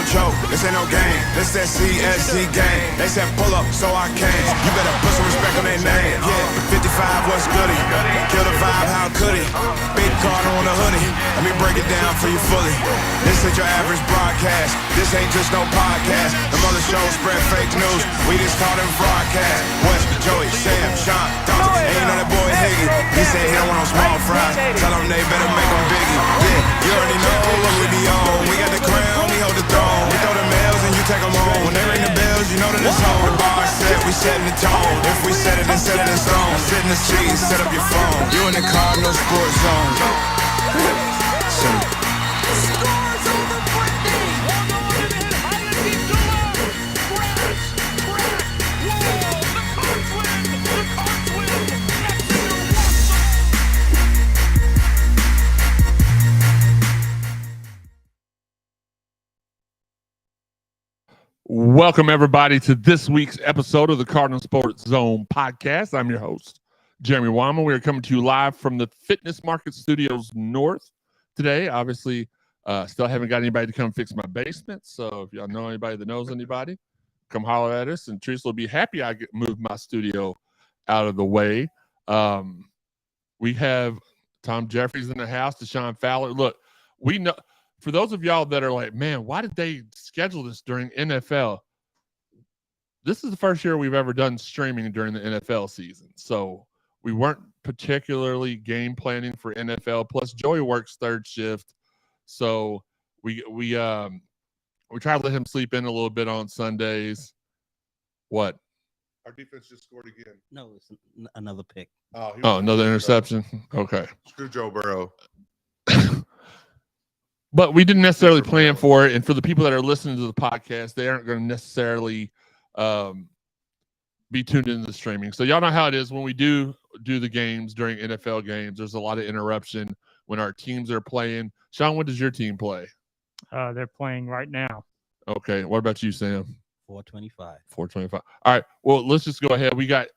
choke, this ain't no game. This that CSZ game. They said pull up, so I came. You better put some respect on their name. Yeah, 55, what's goody? Kill the vibe, how could it? Big Cardinal on the hoodie. Let me break it down for you fully. This ain't your average broadcast. This ain't just no podcast. The mother shows spread fake news. We just call them broadcast. West, Joey, Sam, Shawn, Dawson. Ain't know that boy Higgy. He said he don't want no small fries. Tell them they better make them biggie. Yeah, you already know what we be on. We got the crown, we hold the throne. We throw the mails and you take them on. When they ring the bells, you know that it's home. The bar set, we setting the tone. If we set it, then set it in stone. Sit in the seat, set up your phone. You in the Cardinal sports zone. Welcome, everybody, to this week's episode of the Cardinal Sports Zone Podcast. I'm your host, Jeremy Wyman. We are coming to you live from the Fitness Market Studios North today. Obviously, still haven't got anybody to come fix my basement, so if y'all know anybody that knows anybody, come holler at us, and Teresa will be happy I moved my studio out of the way. We have Tom Jeffries in the house, Deshaun Fowler. Look, we know... For those of y'all that are like, man, why did they schedule this during NFL? This is the first year we've ever done streaming during the NFL season. So we weren't particularly game planning for NFL. Plus, Joey works third shift. So we try to let him sleep in a little bit on Sundays. What? Our defense just scored again. No, it's another pick. Oh, another interception? Okay. Screw Joe Burrow. But we didn't necessarily plan for it. And for the people that are listening to the podcast, they aren't going to necessarily be tuned into the streaming. So y'all know how it is when we do the games during NFL games. There's a lot of interruption when our teams are playing. Shawn, what does your team play? They're playing right now. Okay. What about you, Sam? 425. 425. All right. Well, let's just go ahead. We got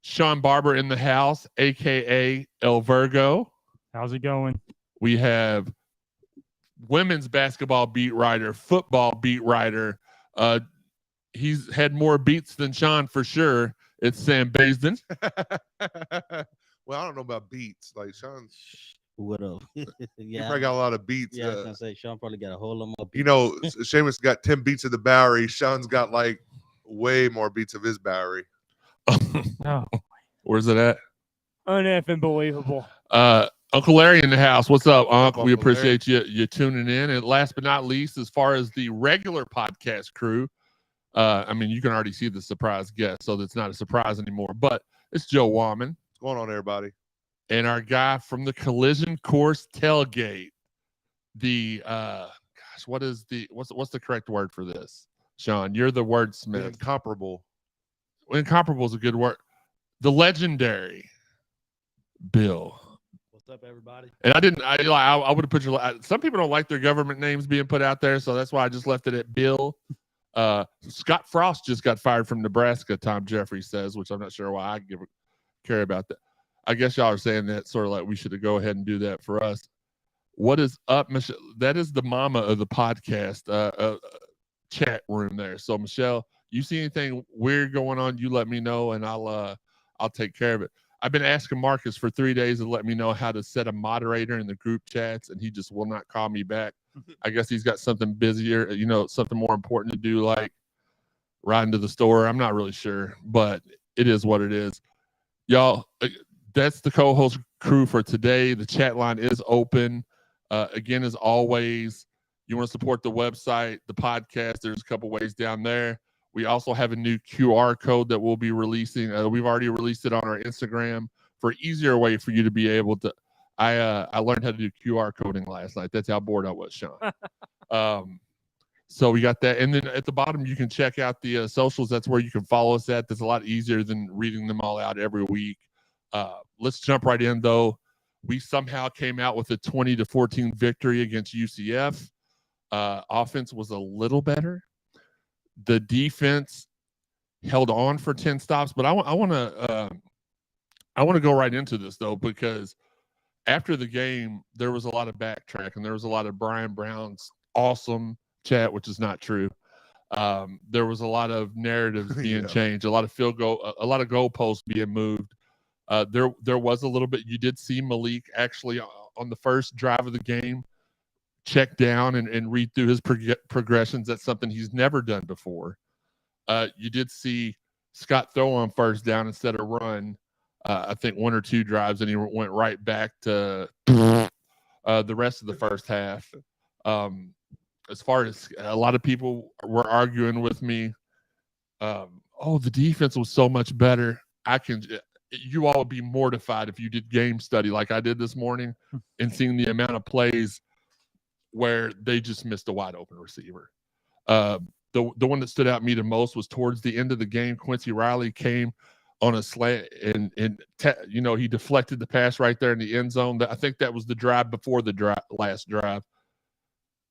Shawn Barber in the house, a.k.a. El Virgo. How's it going? We have women's basketball beat writer, football beat writer. He's had more beats than Shawn for sure. It's Sam Baisden. Well, I don't know about beats. Like Shawn's, What up? he Yeah, probably got a lot of beats. I was gonna say Shawn probably got a whole lot more beats. You know, Seamus got 10 beats of the Bowery. Shawn's got like way more beats of his Bowery. Oh, Where's it at? unbelievable. Uncle Larry in the house. What's up, Unc? We Uncle appreciate you tuning in. And last but not least, as far as the regular podcast crew, I mean, you can already see the surprise guest, so that's not a surprise anymore. But it's Joe Wyman. What's going on, everybody? And our guy from the Collision Course Tailgate. The what's the correct word for this? Shawn, you're the wordsmith. Incomparable. Incomparable is a good word. The legendary Bill. What's up, everybody? And I would have put some people don't like their government names being put out there, so that's why I just left it at Bill. Scott Frost just got fired from Nebraska, Tom Jeffries says, which I'm not sure why I care about that. I guess y'all are saying that sort of like we should go ahead and do that for us. What is up, Michelle? That is the mama of the podcast chat room there. So, Michelle, you see anything weird going on, you let me know, and I'll take care of it. I've been asking Marques for 3 days to let me know how to set a moderator in the group chats, and he just will not call me back. I guess he's got something busier, something more important to do, like riding to the store. I'm not really sure, but it is what it is. Y'all, that's the co-host crew for today. The chat line is open. Again, as always, you want to support the website, the podcast, there's a couple ways down there. We also have a new QR code that we'll be releasing. We've already released it on our Instagram for an easier way for you to be able to. I learned how to do QR coding last night. That's how bored I was, Shawn. So we got that. And then at the bottom, you can check out the socials. That's where you can follow us at. That's a lot easier than reading them all out every week. Let's jump right in, though. We somehow came out with a 20-14 victory against UCF. Offense was a little better. The defense held on for 10 stops, but I want to go right into this though, because after the game there was a lot of backtrack and there was a lot of Brian Brown's awesome chat, which is not true. There was a lot of narratives being changed, a lot of a lot of goalposts being moved. There was a little bit. You did see Malik actually on the first drive of the game check down and read through his progressions. That's something he's never done before. You did see Scott throw on first down instead of run. I think 1 or 2 drives, and he went right back to the rest of the first half. As far as a lot of people were arguing with me, the defense was so much better. You all would be mortified if you did game study like I did this morning and seeing the amount of plays where they just missed a wide open receiver. The one that stood out to me the most was towards the end of the game. Quincy Riley came on a slant and he deflected the pass right there in the end zone. I think that was the drive before the last drive.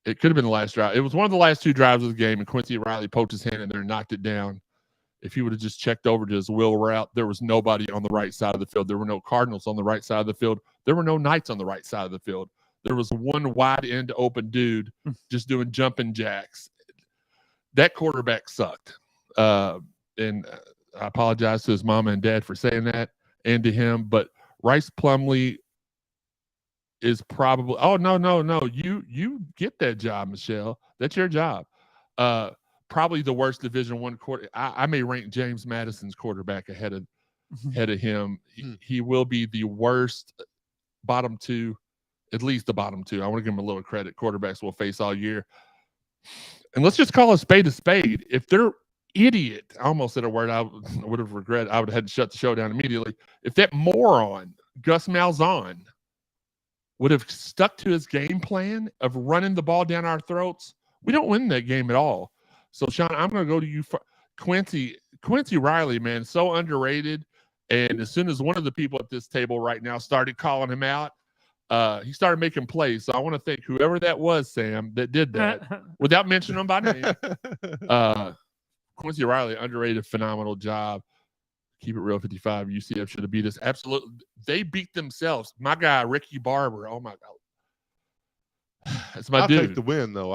It could have been the last drive. It was one of the last 2 drives of the game, and Quincy Riley poked his hand in there and knocked it down. If he would have just checked over to his wheel route, there was nobody on the right side of the field. There were no Cardinals on the right side of the field. There were no Knights on the right side of the field. There was one wide end open dude just doing jumping jacks. That quarterback sucked. And I apologize to his mama and dad for saying that and to him, but Rice Plumlee is probably no. You get that job, Michelle. That's your job. Probably the worst Division I quarter. I may rank James Madison's quarterback ahead of him. He will be the worst bottom 2, at least the bottom 2. I want to give him a little credit. Quarterbacks will face all year. And let's just call a spade a spade. If they're idiot, I almost said a word I would have regretted. I would have had to shut the show down immediately. If that moron, Gus Malzahn, would have stuck to his game plan of running the ball down our throats, we don't win that game at all. So, Shawn, I'm going to go to you for Quincy Riley, man, so underrated. And as soon as one of the people at this table right now started calling him out, he started making plays. So I want to thank whoever that was, Sam, that did that without mentioning him by name. Quincy Riley, underrated, phenomenal job. Keep it real, 55. UCF should have beat us. Absolutely. They beat themselves. My guy, Ricky Barber. Oh, my God. That's my dude. I'll take the win, though.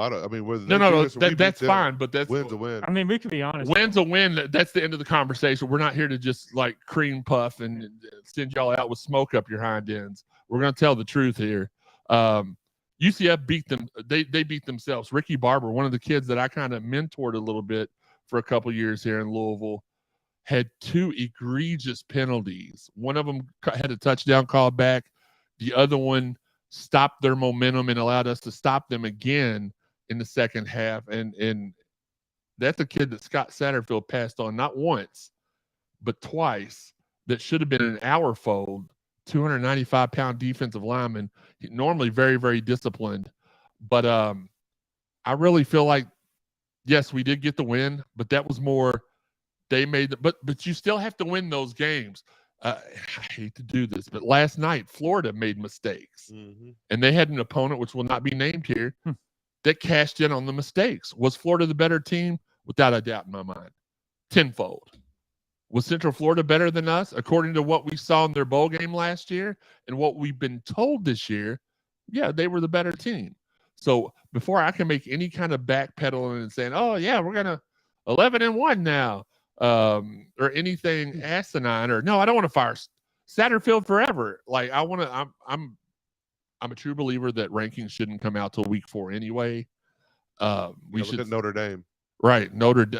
That's fine, but that's win's a win. I mean, we could be honest. Win's a win. That's the end of the conversation. We're not here to just like cream puff and send y'all out with smoke up your hind ends. We're going to tell the truth here. UCF beat them. They beat themselves. Ricky Barber, one of the kids that I kind of mentored a little bit for a couple years here in Louisville, had 2 egregious penalties. One of them had a touchdown call back. The other one stopped their momentum and allowed us to stop them again in the second half. And that's a kid that Scott Satterfield passed on not once, but twice. That should have been an hour fold. 295-pound defensive lineman. Normally very, very disciplined. But I really feel like, yes, we did get the win, but that was more they made but you still have to win those games. I hate to do this, but last night Florida made mistakes, and they had an opponent, which will not be named here, that cashed in on the mistakes. Was Florida the better team? Without a doubt in my mind. Tenfold. Was Central Florida better than us? According to what we saw in their bowl game last year and what we've been told this year, yeah, they were the better team. So before I can make any kind of backpedaling and saying, oh, yeah, we're going to 11-1 now, or anything asinine, or no, I don't want to fire Satterfield forever. Like I'm a true believer that rankings shouldn't come out till week 4 anyway. We should look at Notre Dame. Right.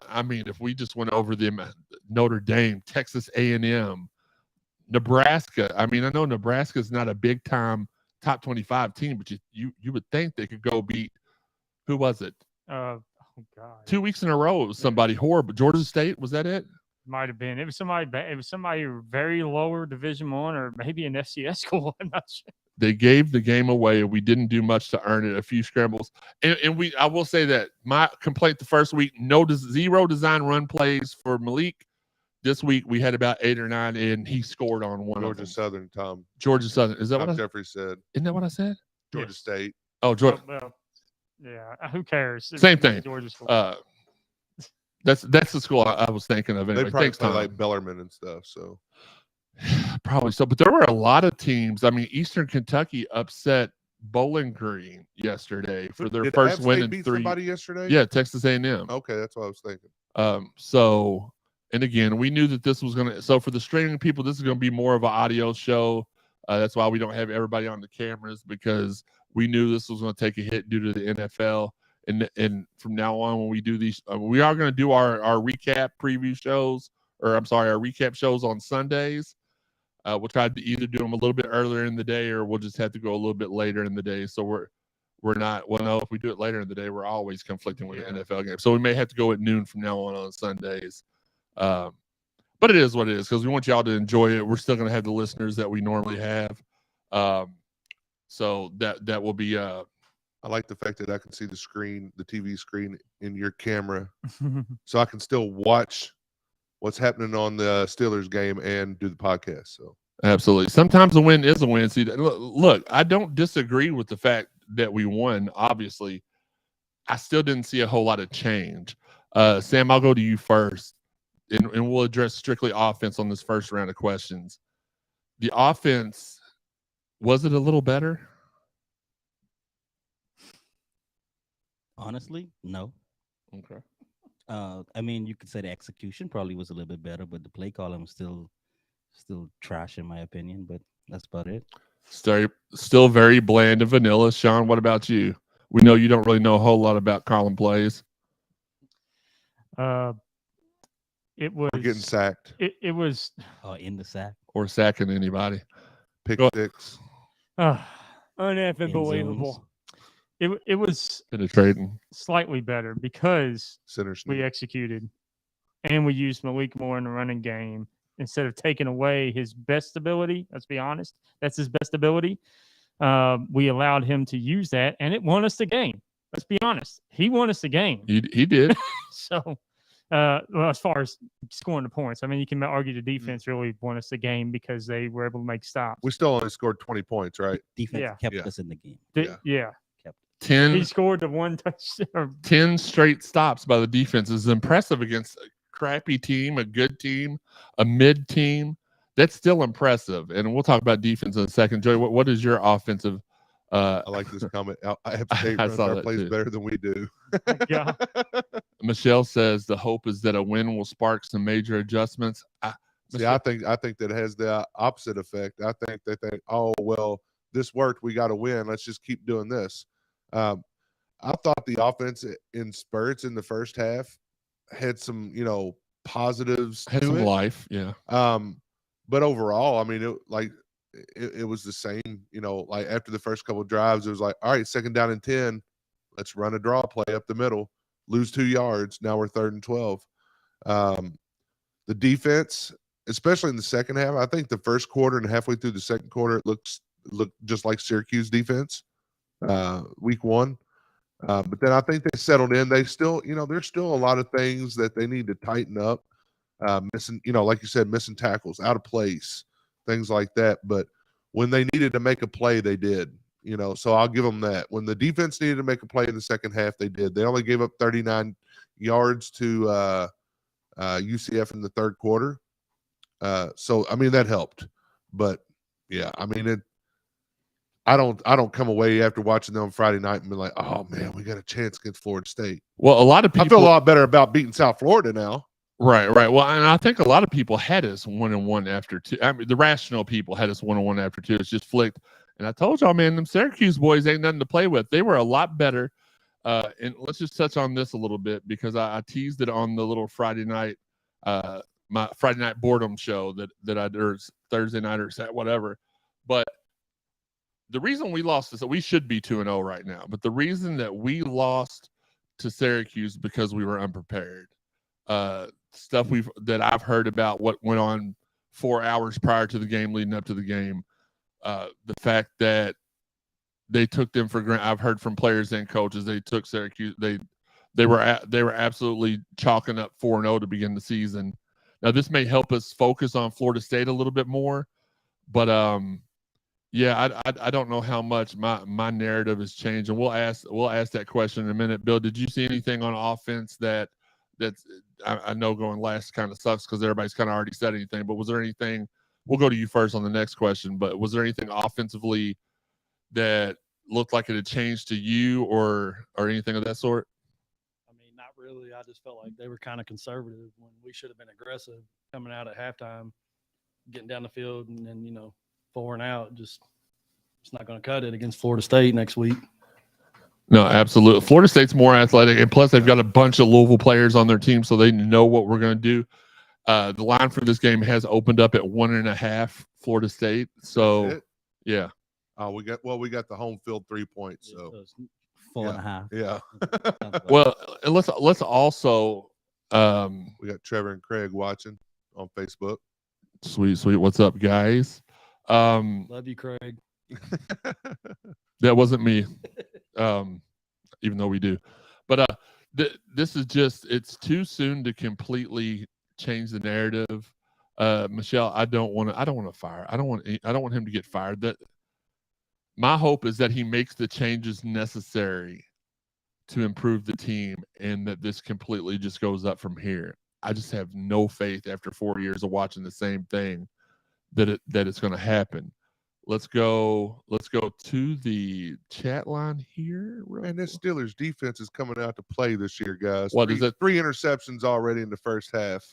I mean, if we just went over the Notre Dame, Texas A&M, Nebraska. I mean, I know Nebraska is not a big time top 25 team, but you would think they could go beat, who was it? Oh God. 2 weeks in a row, it was somebody horrible. Georgia State, was that it? Might have been. It was somebody very lower Division I, or maybe an FCS school. I'm not sure. They gave the game away. We didn't do much to earn it. A few scrambles, and I will say that my complaint the first week: zero design run plays for Malik. This week we had about 8 or 9, and he scored on one. Georgia Southern, Tom. Georgia Southern. Is that Tom what Jeffrey said? Isn't that what I said? Georgia State. Oh, Georgia. Well, yeah. Who cares? Same thing. Georgia school. That's the school I was thinking of. Anyway. They probably Thanks, play Tom. like Bellarmine and stuff. So probably so, but there were a lot of teams. I mean, Eastern Kentucky upset Bowling Green yesterday for their Did first App win State in beat 3. somebody yesterday? Yeah, Texas A&M. Okay, that's what I was thinking. So, and again, we knew that this was going to, so for the streaming people, this is going to be more of an audio show. That's why we don't have everybody on the cameras, because we knew this was going to take a hit due to the NFL. And from now on, when we do these, we are going to do our recap preview shows, or I'm sorry, our recap shows on Sundays. We'll try to either do them a little bit earlier in the day, or we'll just have to go a little bit later in the day. So we're not, well, no, if we do it later in the day, we're always conflicting with the NFL game. So we may have to go at noon from now on Sundays. But it is what it is, because we want y'all to enjoy it. We're still going to have the listeners that we normally have. So that will be, I like the fact that I can see the screen, the TV screen in your camera, so I can still watch what's happening on the Steelers game and do the podcast. So absolutely. Sometimes a win is a win. See, look, I don't disagree with the fact that we won. Obviously, I still didn't see a whole lot of change. Sam, I'll go to you first, and we'll address strictly offense on this first round of questions. The offense, was it a little better? Honestly, no. Okay. I mean, you could say the execution probably was a little bit better, but the play calling was still trash in my opinion. But that's about it. Still very bland and vanilla. Shawn, what about you? We know you don't really know a whole lot about calling plays. It was we're getting sacked, it was In the sack. Or sacking anybody. pick Go- six. unbelievable. It was Penetrating. slightly better because Center we sneak. executed and we used Malik more in the running game instead of taking away his best ability. Let's be honest, that's his best ability. We allowed him to use that, and it won us the game. Let's be honest, he won us the game. He did. So, well, as far as scoring the points, I mean, you can argue the defense really won us the game because they were able to make stops. We still only scored 20 points, right? Defense Yeah. kept Yeah. us in the game. Yeah. Kept 10 He scored the one touchdown. 10 straight stops by the defense is impressive against a crappy team, a good team, a mid team. That's still impressive. And we'll talk about defense in a second. Joey, what is your offensive? I like this comment. I have State I runs saw our that plays too. better than we do. Yeah. Michelle says the hope is that a win will spark some major adjustments. See, I think that has the opposite effect. I think they think, oh well, this worked. We got to win. Let's just keep doing this. I thought the offense in spurts in the first half had some, positives had to some it. life. Yeah. But overall, I mean, it was the same. Like after the first couple of drives, it was like, all right, 2nd down and 10, let's run a draw play up the middle, lose 2 yards. Now we're 3rd and 12. The defense, especially in the second half, I think the first quarter and halfway through the second quarter, it looked just like Syracuse defense, week 1. But then I think they settled in. They still, there's still a lot of things that they need to tighten up. Missing, like you said, missing tackles, out of place, things like that. But when they needed to make a play, they did. So I'll give them that. When the defense needed to make a play in the second half, they did. They only gave up 39 yards to UCF in the third quarter. So I mean that helped. But yeah, I mean I don't come away after watching them on Friday night and be like, oh man, we got a chance against Florida State. Well, a lot of people I feel a lot better about beating South Florida now. Right. Well, and I think a lot of people had us 1-1 after 2. I mean, the rational people had us 1-1 after 2. It's just flicked. And I told y'all, man, them Syracuse boys ain't nothing to play with. They were a lot better. And let's just touch on this a little bit because I teased it on the little Friday night, my Friday night boredom show that I did, or Thursday night or whatever. But the reason we lost is that we should be 2-0 right now. But the reason that we lost to Syracuse because we were unprepared. Stuff that I've heard about what went on 4 hours prior to the game, leading up to the game. The fact that they took them for granted. I've heard from players and coaches they took Syracuse. They were absolutely chalking up 4-0 to begin the season. Now this may help us focus on Florida State a little bit more, but yeah, I don't know how much my narrative has changed, and we'll ask that question in a minute. Bill, did you see anything on offense that's I know going last kind of sucks because everybody's kind of already said anything, but was there anything? We'll go to you first on the next question, but was there anything offensively that looked like it had changed to you or anything of that sort? I mean, not really. I just felt like they were kind of conservative when we should have been aggressive coming out at halftime, getting down the field, and then, 4 and out. Just it's not going to cut it against Florida State next week. No, absolutely. Florida State's more athletic, and plus they've got a bunch of Louisville players on their team, so they know what we're going to do. The line for this game has opened up at 1.5 Florida State. So, yeah. We got the home field 3 points. So it's 4.5. Yeah. Well, and let's also we got Trevor and Craig watching on Facebook. Sweet. What's up, guys? Love you, Craig. That wasn't me. Even though we do. But this is just, it's too soon to completely change the narrative. Michelle, I don't want to fire. I don't want him to get fired. That my hope is that he makes the changes necessary to improve the team, and that this completely just goes up from here. I just have no faith after 4 years of watching the same thing that it's going to happen. Let's go to the chat line here. And this Steelers defense is coming out to play this year, guys. What is it? 3 interceptions already in the first half.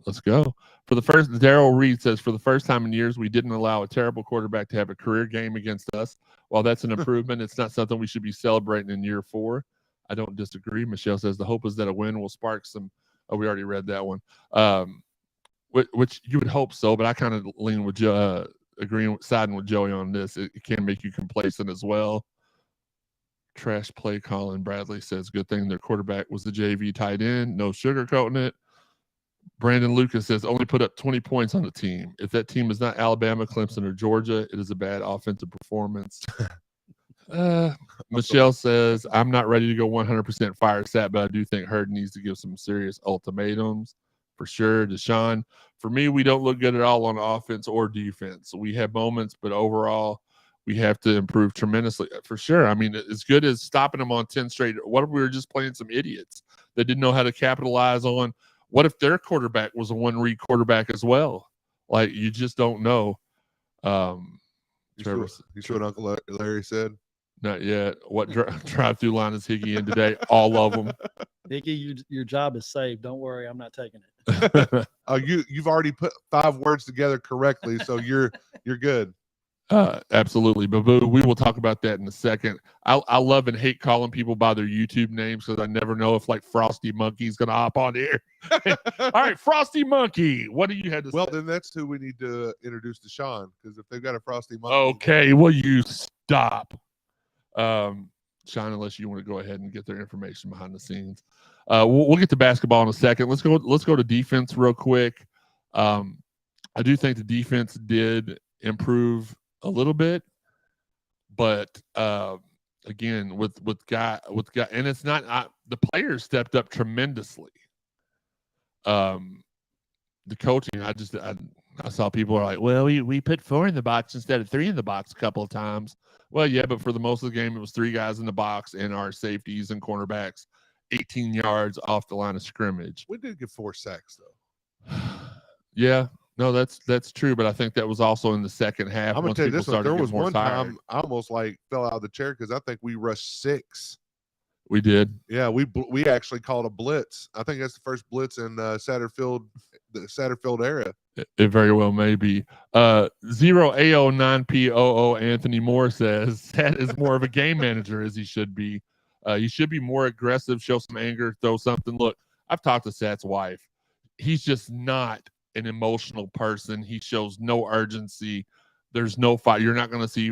Let's go. Daryl Reed says, for the first time in years, we didn't allow a terrible quarterback to have a career game against us. While that's an improvement, it's not something we should be celebrating in year 4. I don't disagree. Michelle says, the hope is that a win will spark some. Oh, we already read that one. Which you would hope so, but I kind of lean with siding with Joey on this. It can make you complacent as well. Trash play calling. Bradley says, good thing their quarterback was the JV tight end. No sugarcoating it. Brandon Lucas says, only put up 20 points on the team. If that team is not Alabama, Clemson, or Georgia, it is a bad offensive performance. Michelle says, I'm not ready to go 100% fire Sat, but I do think Hurd needs to give some serious ultimatums. For sure. Deshaun, for me, we don't look good at all on offense or defense. We have moments, but overall, we have to improve tremendously. For sure. I mean, as good as stopping them on 10 straight. What if we were just playing some idiots that didn't know how to capitalize on? What if their quarterback was a one-read quarterback as well? Like, you just don't know. You see what Uncle Larry said? Not yet. What drive-through line is Higgy in today? All of them. Higgy, your job is saved. Don't worry, I'm not taking it. You've already put 5 words together correctly, so you're good. Absolutely. Babu, we will talk about that in a second. I love and hate calling people by their YouTube names because I never know if like Frosty Monkey's going to hop on here. All right, Frosty Monkey, what do you have to say? Well, then that's who we need to introduce to Shawn, because if they've got a Frosty Monkey. Okay, will you stop? Shawn, unless you want to go ahead and get their information behind the scenes. We'll get to basketball in a second. Let's go to defense real quick. I do think the defense did improve a little bit, but again, with guy, and it's not the players stepped up tremendously. The coaching, I saw people are like, well, we put 4 in the box instead of 3 in the box a couple of times. Well, yeah, but for the most of the game, it was 3 guys in the box and our safeties and cornerbacks 18 yards off the line of scrimmage. We did get 4 sacks though. Yeah. No, that's true, but I think that was also in the second half. I'm gonna tell you this one. There was one time I almost fell out of the chair because I think we rushed 6. We did. Yeah, we actually called a blitz. I think that's the first blitz in the Satterfield era. It very well may be. 0AO9POO Anthony Moore says that is more of a game manager as he should be. He should be more aggressive, show some anger, throw something. Look, I've talked to Sat's wife. He's just not an emotional person. He shows no urgency. There's no fight. You're not going to see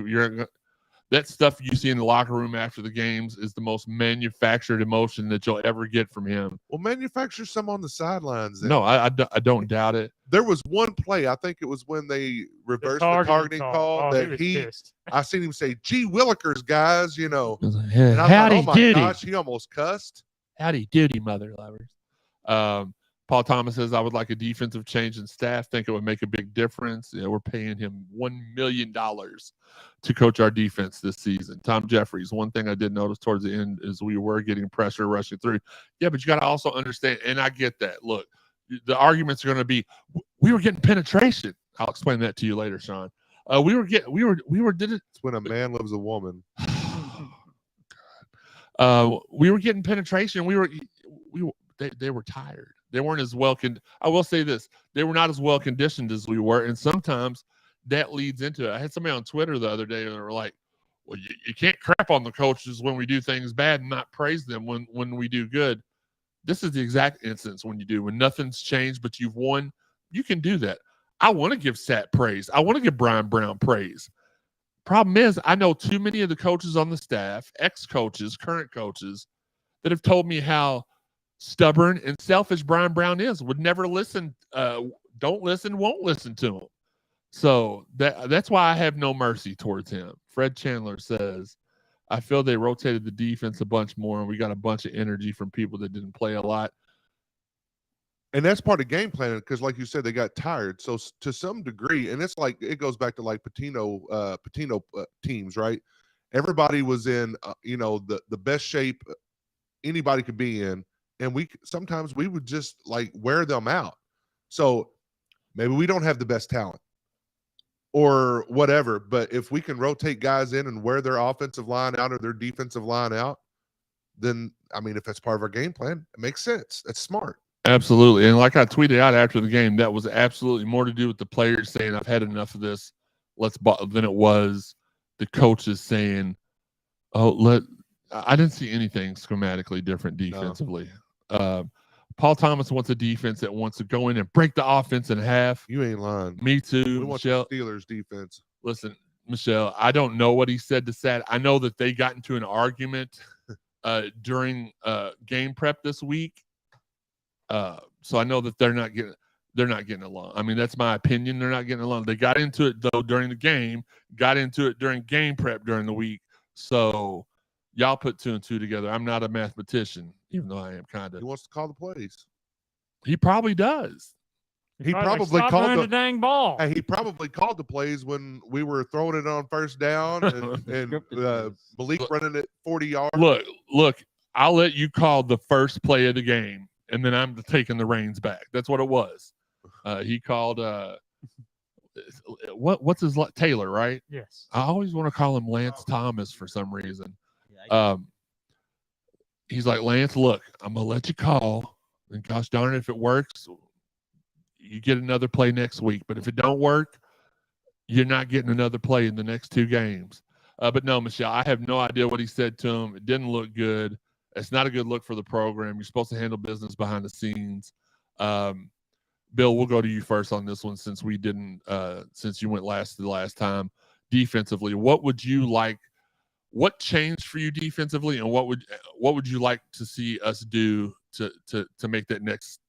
that stuff you see in the locker room after the games is the most manufactured emotion that you'll ever get from him. Well, manufacture some on the sidelines. Then. No, I don't doubt it. There was one play. I think it was when they reversed the targeting call that I seen him say, "Gee Willikers, guys," you know. And I thought, oh my gosh, he almost cussed. Howdy doody, mother lovers. Paul Thomas says, I would like a defensive change in staff. Think it would make a big difference. Yeah, we're paying him $1 million to coach our defense this season. Tom Jeffries, one thing I did notice towards the end is we were getting pressure rushing through. Yeah, but you got to also understand, and I get that. Look, the arguments are going to be, we were getting penetration. I'll explain that to you later, Shawn. We were did it. It's when a man loves a woman. We were getting penetration. They were tired. They weren't as well I will say this: they were not as well conditioned as we were, and sometimes that leads into it. I had somebody on Twitter the other day, and they were like, "Well, you can't crap on the coaches when we do things bad and not praise them when we do good." This is the exact instance when nothing's changed, but you've won. You can do that. I want to give Sat praise. I want to give Brian Brown praise. Problem is, I know too many of the coaches on the staff, ex-coaches, current coaches, that have told me how stubborn and selfish Brian Brown is. Would never listen, don't listen, won't listen to him. So that's why I have no mercy towards him. Fred Chandler says, I feel they rotated the defense a bunch more, and we got a bunch of energy from people that didn't play a lot. And that's part of game planning because, like you said, they got tired. So to some degree, and it's like it goes back to like Patino teams, right? Everybody was in, the best shape anybody could be in, and sometimes we would just like wear them out. So maybe we don't have the best talent or whatever, but if we can rotate guys in and wear their offensive line out or their defensive line out, then I mean, if that's part of our game plan, it makes sense. That's smart. Absolutely. And like I tweeted out after the game, that was absolutely more to do with the players saying, I've had enough of this, than it was the coaches saying, I didn't see anything schematically different defensively. No. Paul Thomas wants a defense that wants to go in and break the offense in half. You ain't lying. Me too. We want Michelle. the Steelers defense. Listen, Michelle, I don't know what he said to Sat. I know that they got into an argument during game prep this week. So I know that they're not getting along. I mean, that's my opinion. They're not getting along. They got into it though during the game, got into it during game prep during the week. So y'all put 2 and 2 together. I'm not a mathematician, even though I am kind of. He wants to call the plays. He probably does. He probably called the dang ball. He probably called the plays when we were throwing it on first down and Malik running it 40 yards. Look, I'll let you call the first play of the game, and then I'm taking the reins back. That's what it was. He called what's his Taylor, right? Yes. I always want to call him Lance Thomas for some reason. He's like, Lance, look, I'm gonna let you call, and gosh darn it, if it works, you get another play next week. But if it don't work, you're not getting another play in the next 2 games. But no, Michelle, I have no idea what he said to him. It didn't look good. It's not a good look for the program. You're supposed to handle business behind the scenes. Bill, we'll go to you first on this one since we didn't, since you went last the last time. Defensively, what would you like? What changed for you defensively, and what would you like to see us do to make that next,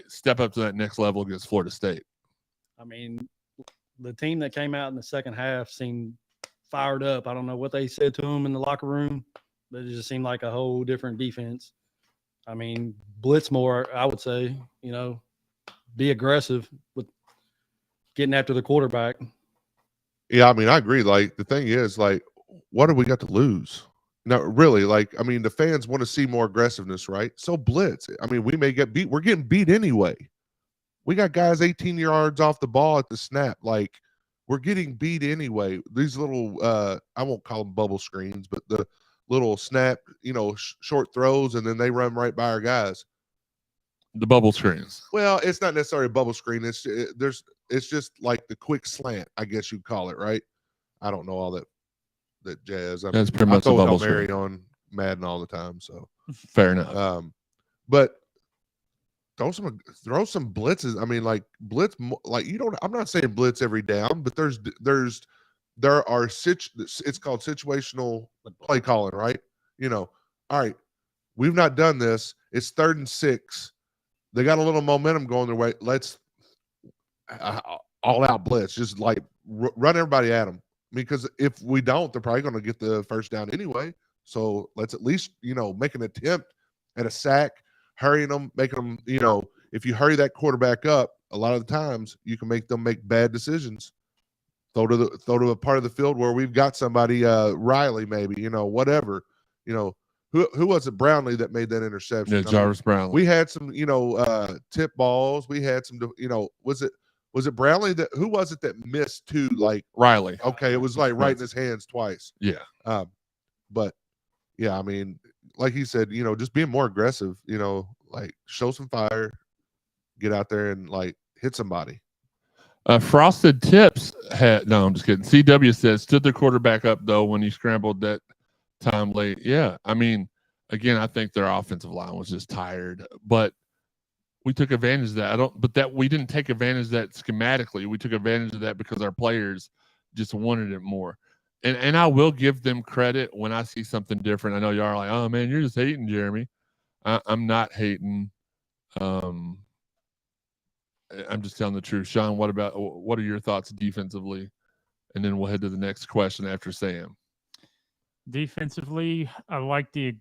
step up to that next level against Florida State? I mean, the team that came out in the second half seemed fired up. I don't know what they said to them in the locker room, but it just seemed like a whole different defense. I mean, blitz more, I would say, be aggressive with getting after the quarterback. Yeah, I mean, I agree. Like, the thing is, like, what do we got to lose? No, really, like, I mean, the fans want to see more aggressiveness, right? So blitz. I mean, we may get beat. We're getting beat anyway. We got guys 18 yards off the ball at the snap. Like, we're getting beat anyway. These little, I won't call them bubble screens, but the little snap, short throws, and then they run right by our guys. The bubble screens. Well, it's not necessarily a bubble screen. It's just like the quick slant, I guess you'd call it, right? I don't know all that jazz. That's pretty much a bubble screen. Mary on Madden all the time, so fair enough. But throw some blitzes. I mean, like blitz, like I'm not saying blitz every down, but there are it's called situational play calling, right? All right, we've not done this. It's 3rd and 6. They got a little momentum going their way. Let's all out blitz, just like run everybody at them. Because if we don't, they're probably going to get the first down anyway. So let's at least, make an attempt at a sack, hurrying them, making them, if you hurry that quarterback up, a lot of the times you can make them make bad decisions. Throw to a part of the field where we've got somebody, Riley maybe, whatever, Who was it, Brownlee, that made that interception? Yeah, Jarvis Brownlee. We had some, tip balls. We had some, was it Brownlee who was it that missed 2? Like Riley. Okay, it was like right in his hands twice. Yeah. But yeah, I mean, like he said, just being more aggressive, like show some fire, get out there and like hit somebody. Frosted Tips no, I'm just kidding. CW says stood their quarterback up though when he scrambled that time late. Yeah, I mean, again, I think their offensive line was just tired, but we took advantage of that. But we didn't take advantage of that schematically. We took advantage of that because our players just wanted it more. And I will give them credit when I see something different. I know y'all are like, oh man, you're just hating, Jeremy. I'm not hating. I'm just telling the truth. Shawn, what are your thoughts defensively? And then we'll head to the next question after Sam. Defensively, I like the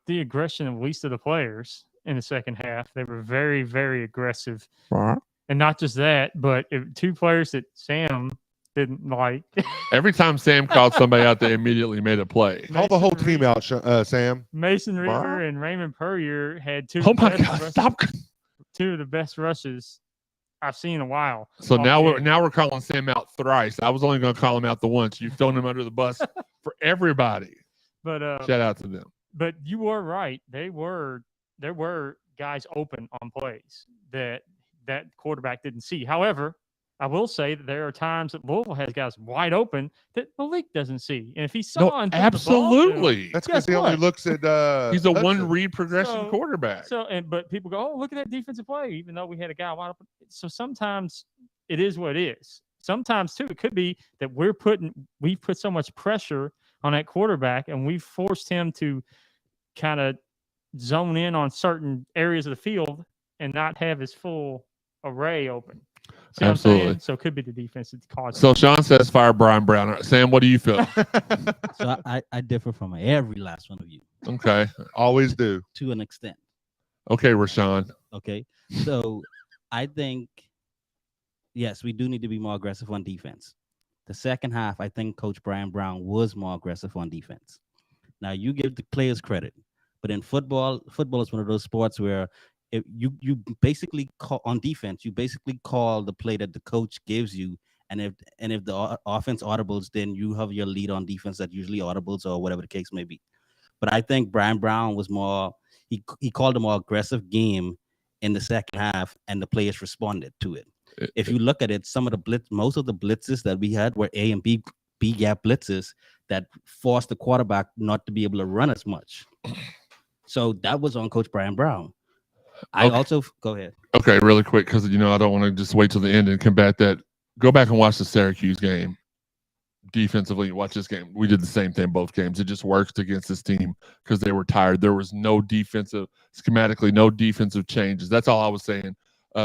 aggression of at least of the players in the second half. They were very, very aggressive. And not just that, but two players that Sam didn't like. Every time Sam called somebody out, they immediately made a play. Call the whole team out, Sam. Mason River and Raymond Purrier had two. Oh my God! Stop. Two of the best rushes I've seen in a while. So now we're calling Sam out thrice. I was only going to call him out the once. You've thrown him under the bus for everybody. But shout out to them. But you were right. There were guys open on plays that quarterback didn't see. However, I will say that there are times that Louisville has guys wide open that Malik doesn't see. And if he saw absolutely, that's because he only looks at. He's a one-read progression quarterback. But people go, oh, look at that defensive play, even though we had a guy wide open. So sometimes it is what it is. Sometimes too, it could be that we put so much pressure on that quarterback, and we forced him to kind of zone in on certain areas of the field and not have his full array open. See Absolutely. So it could be the defense that caused it. So Shawn says fire Brian Brown. Sam, what do you feel? So I differ from every last one of you. Okay. Always do. To an extent. Okay, Rashawn. Okay. So I think, yes, we do need to be more aggressive on defense. The second half, I think Coach Brian Brown was more aggressive on defense. Now, you give the players credit, but in football is one of those sports where if you basically call on defense, you basically call the play that the coach gives you, and if the offense audibles, then you have your lead on defense that usually audibles or whatever the case may be. But I think Brian Brown was more he called a more aggressive game in the second half, and the players responded to it. If you look at it, most of the blitzes that we had were A and B gap blitzes that forced the quarterback not to be able to run as much. So that was on Coach Brian Brown. I also go ahead. Okay, really quick, because I don't want to just wait till the end and combat that. Go back and watch the Syracuse game. Defensively, watch this game. We did the same thing both games. It just worked against this team because they were tired. There was no defensive changes. That's all I was saying.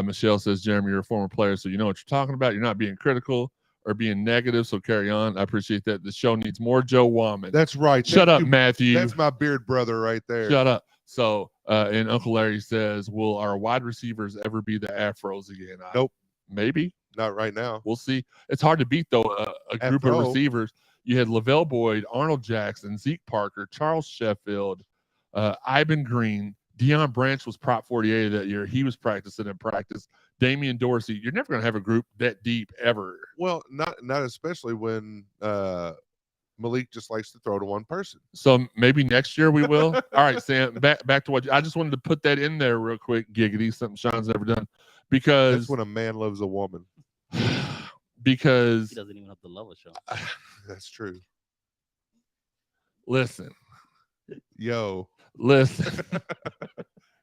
Michelle says, Jeremy, you're a former player, so you know what you're talking about. You're not being critical or being negative, so carry on. I appreciate that. The show needs more Joe Wallman. That's right. Shut up, Matthew. That's my beard brother right there. Shut up. So, and Uncle Larry says, will our wide receivers ever be the Afros again? Nope. Maybe. Not right now. We'll see. It's hard to beat, though, a group of receivers. You had Lavelle Boyd, Arnold Jackson, Zeke Parker, Charles Sheffield, Ivan Green. Deion Branch was Prop 48 that year. He was practicing in practice. Damian Dorsey. You're never going to have a group that deep ever. Well, not especially when Malik just likes to throw to one person. So maybe next year we will. All right, Sam, back to what I just wanted to put that in there real quick. Giggity, something Shawn's never done. Because that's when a man loves a woman. Because he doesn't even have to love a show. That's true. Listen. Listen.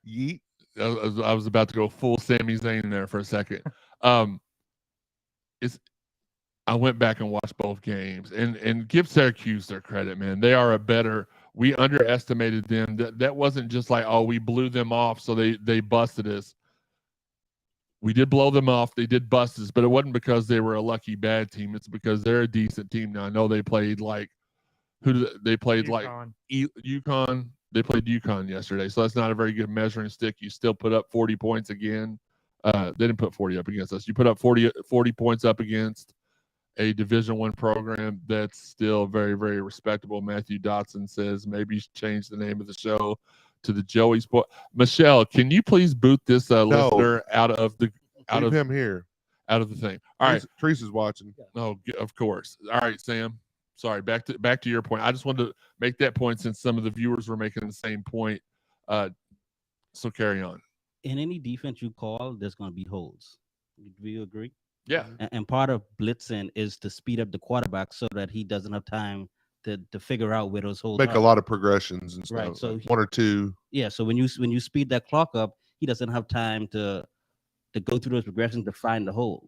Yeet. I was about to go full Sami Zayn there for a second. I went back and watched both games and give Syracuse their credit, man. They are we underestimated them. That wasn't just like, oh, we blew them off, so they busted us. We did blow them off. They did bust us, but it wasn't because they were a lucky bad team. It's because they're a decent team. Now, I know they played UConn. They played UConn yesterday, so that's not a very good measuring stick. You still put up 40 points again. They didn't put 40 up against us. You put up 40 points up against a Division I program that's still very, very respectable. Matthew Dotson says maybe change the name of the show to the Joey Sport. Michelle, can you please boot this listener out of the him here out of the thing? All right, Teresa's watching. No, of course. All right, Sam. sorry, back to your point. I just wanted to make that point since some of the viewers were making the same point. So carry on. In any defense you call, there's going to be holes. Do you agree? Yeah. And part of blitzing is to speed up the quarterback so that he doesn't have time to figure out where those holes Make are. a lot of progressions and stuff. Right, so like 1 or 2. Yeah, so when you speed that clock up, he doesn't have time to go through those progressions to find the hole.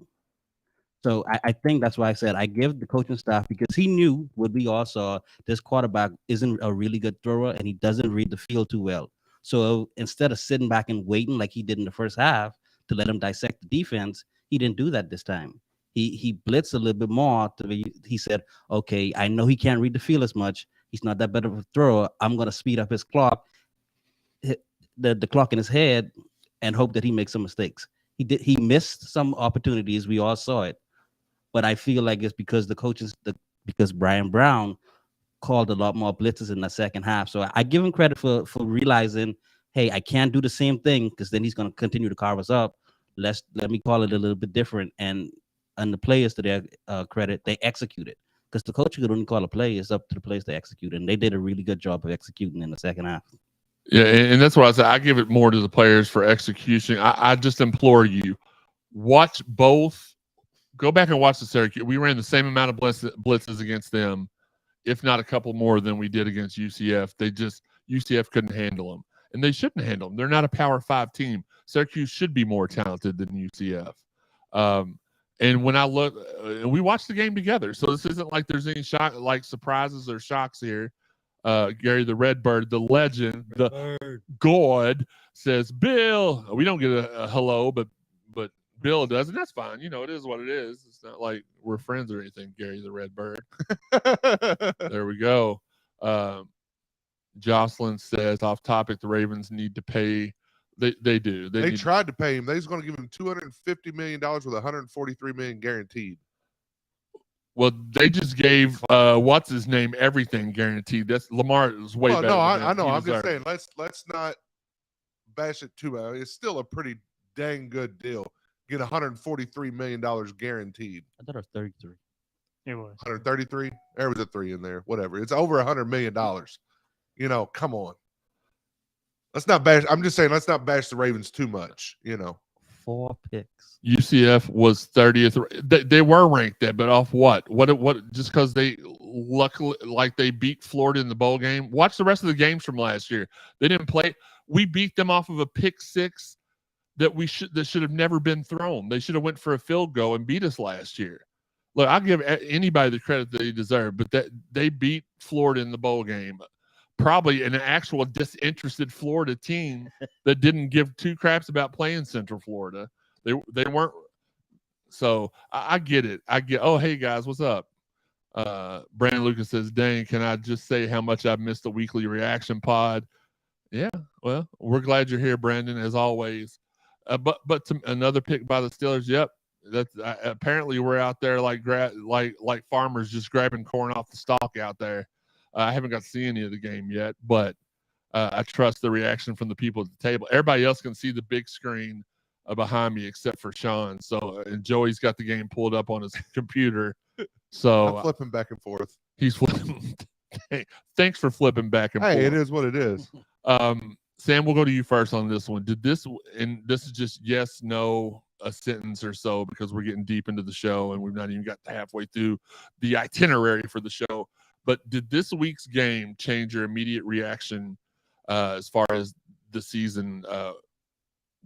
So I think that's why I said I give the coaching staff, because he knew what we all saw. This quarterback isn't a really good thrower, and he doesn't read the field too well. So instead of sitting back and waiting like he did in the first half to let him dissect the defense, he didn't do that this time. He blitzed a little bit more. He said, okay, I know he can't read the field as much. He's not that better of a thrower. I'm going to speed up his clock, the clock in his head, and hope that he makes some mistakes. He missed some opportunities. We all saw it. But I feel like it's because because Brian Brown called a lot more blitzes in the second half. So I give him credit for realizing, hey, I can't do the same thing because then he's going to continue to carve us up. Let me call it a little bit different. And the players, to their credit, they executed. Because the coach could only call a play. It's up to the players to execute. And they did a really good job of executing in the second half. Yeah, and that's what I said. I give it more to the players for execution. I just implore you, watch both. Go back and watch the Syracuse. We ran the same amount of blitzes against them, if not a couple more than we did against UCF. UCF couldn't handle them, and they shouldn't handle them. They're not a Power 5 team. Syracuse should be more talented than UCF. And when I look, we watched the game together, so this isn't like there's any surprises or shocks here. Gary the Redbird, the legend, the God says, Bill. We don't get a hello, but Bill does, and that's fine. You know, it is what it is. It's not like we're friends or anything, Gary the Redbird. There we go. Jocelyn says, off topic, the Ravens need to pay. They do. They tried to pay him. They was going to give him $250 million with $143 million guaranteed. Well, they just gave what's his name everything guaranteed. That's Lamar is way better. No, I know. I'm just saying, let's not bash it too much. It's still a pretty dang good deal. Get $143 million guaranteed. I thought it was 33. It was 133. There was a 3 in there. Whatever. It's over $100 million. You know, come on. Let's not bash. I'm just saying, let's not bash the Ravens too much. You know, 4 picks. UCF was 30th. They were ranked there, but off what? What? Just because they luckily they beat Florida in the bowl game. Watch the rest of the games from last year. They didn't play. We beat them off of a pick 6 that should have never been thrown. They should have went for a field goal and beat us last year. Look, I'll give anybody the credit that they deserve, but that they beat Florida in the bowl game. Probably an actual disinterested Florida team that didn't give 2 craps about playing Central Florida. They weren't. So I get it. Oh, hey guys, what's up? Brandon Lucas says, dang, can I just say how much I've missed the weekly reaction pod? Yeah, well, we're glad you're here, Brandon, as always. But to another pick by the Steelers. Yep, that's apparently we're out there like farmers just grabbing corn off the stalk out there. I haven't got to see any of the game yet, but I trust the reaction from the people at the table. Everybody else can see the big screen behind me except for Shawn. So and Joey's got the game pulled up on his computer. So I'm flipping back and forth. He's flipping. Thanks for flipping back and forth. Hey, it is what it is. Sam, we'll go to you first on this one. This is just yes, no, a sentence or so, because we're getting deep into the show and we've not even got halfway through the itinerary for the show. But did this week's game change your immediate reaction as far as the season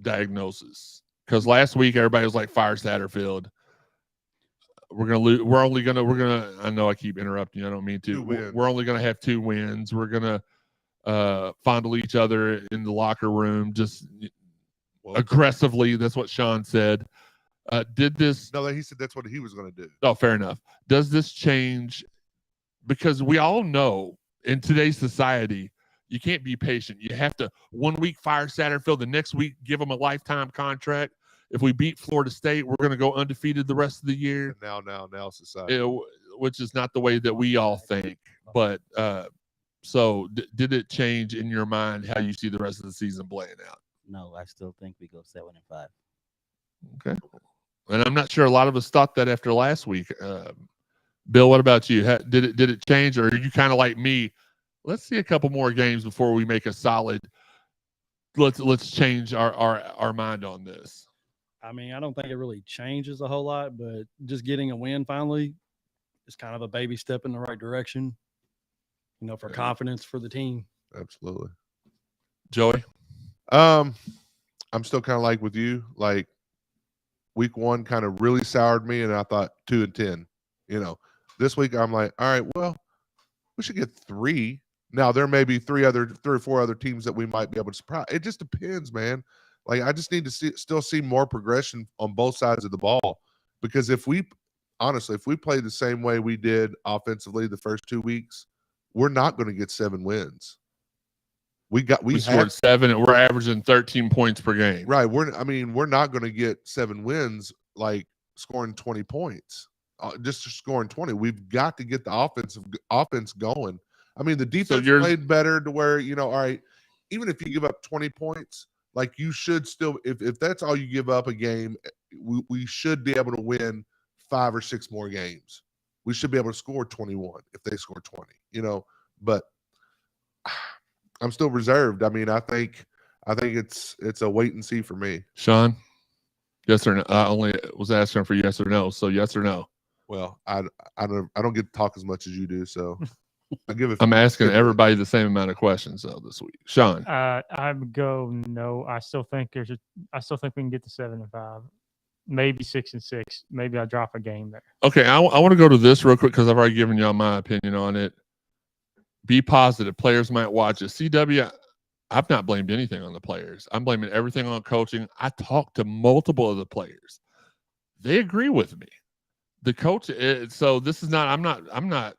diagnosis? Because last week everybody was like, fire Satterfield. We're gonna lose. We're gonna. I know I keep interrupting you. I don't mean to. We're only gonna have 2 wins. We're gonna fondle each other in the locker room, just aggressively. That's what Shawn said. Did this? No, he said that's what he was gonna do. Oh, fair enough. Does this change? Because we all know in today's society, you can't be patient. You have to 1 week fire Satterfield, the next week give him a lifetime contract. If we beat Florida State, we're going to go undefeated the rest of the year. Now society. Which is not the way that we all think. But so did it change in your mind how you see the rest of the season playing out? No, I still think we go 7-5. Okay. And I'm not sure a lot of us thought that after last week. Bill, what about you? Did it change, or are you kind of like me? Let's see a couple more games before we make a solid. Let's change our mind on this. I mean, I don't think it really changes a whole lot, but just getting a win finally is kind of a baby step in the right direction, for confidence for the team. Absolutely. Joey? I'm still kind of like with you. Like week 1 kind of really soured me, and I thought 2-10. This week I'm like, all right, well, we should get 3. Now there may be 3 or 4 other teams that we might be able to surprise. It just depends, man. Like I just need to still see more progression on both sides of the ball, because if we play the same way we did offensively the first 2 weeks, we're not going to get 7 wins. We scored 7, and we're averaging 13 points per game. Right. We're not going to get 7 wins like scoring 20 points. Just scoring 20. We've got to get the offense going. I mean, the defense played better to where, all right, even if you give up 20 points, like you should still, if that's all you give up a game, we should be able to win 5 or 6 more games. We should be able to score 21 if they score 20, but I'm still reserved. I mean, I think it's a wait and see for me. Shawn, yes or no? I only was asking for yes or no. So yes or no? Well, I don't get to talk as much as you do, so I give it. I'm asking everybody the same amount of questions though this week. Shawn, I would go no. I still think we can get to 7-5, maybe 6-6. Maybe I drop a game there. Okay, I want to go to this real quick because I've already given y'all my opinion on it. Be positive. Players might watch it. CW, I've not blamed anything on the players. I'm blaming everything on coaching. I talked to multiple of the players. They agree with me. The coach. So this is not. I'm not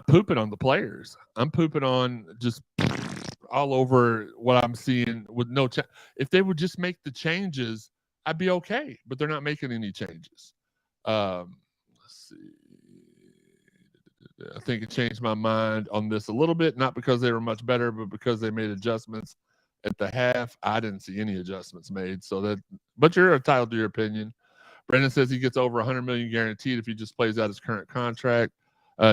pooping on the players. I'm pooping on just all over what I'm seeing with no. If they would just make the changes, I'd be okay. But they're not making any changes. Let's see. I think it changed my mind on this a little bit, not because they were much better, but because they made adjustments at the half. I didn't see any adjustments made. But you're entitled to your opinion. Brendan says he gets over $100 million guaranteed if he just plays out his current contract.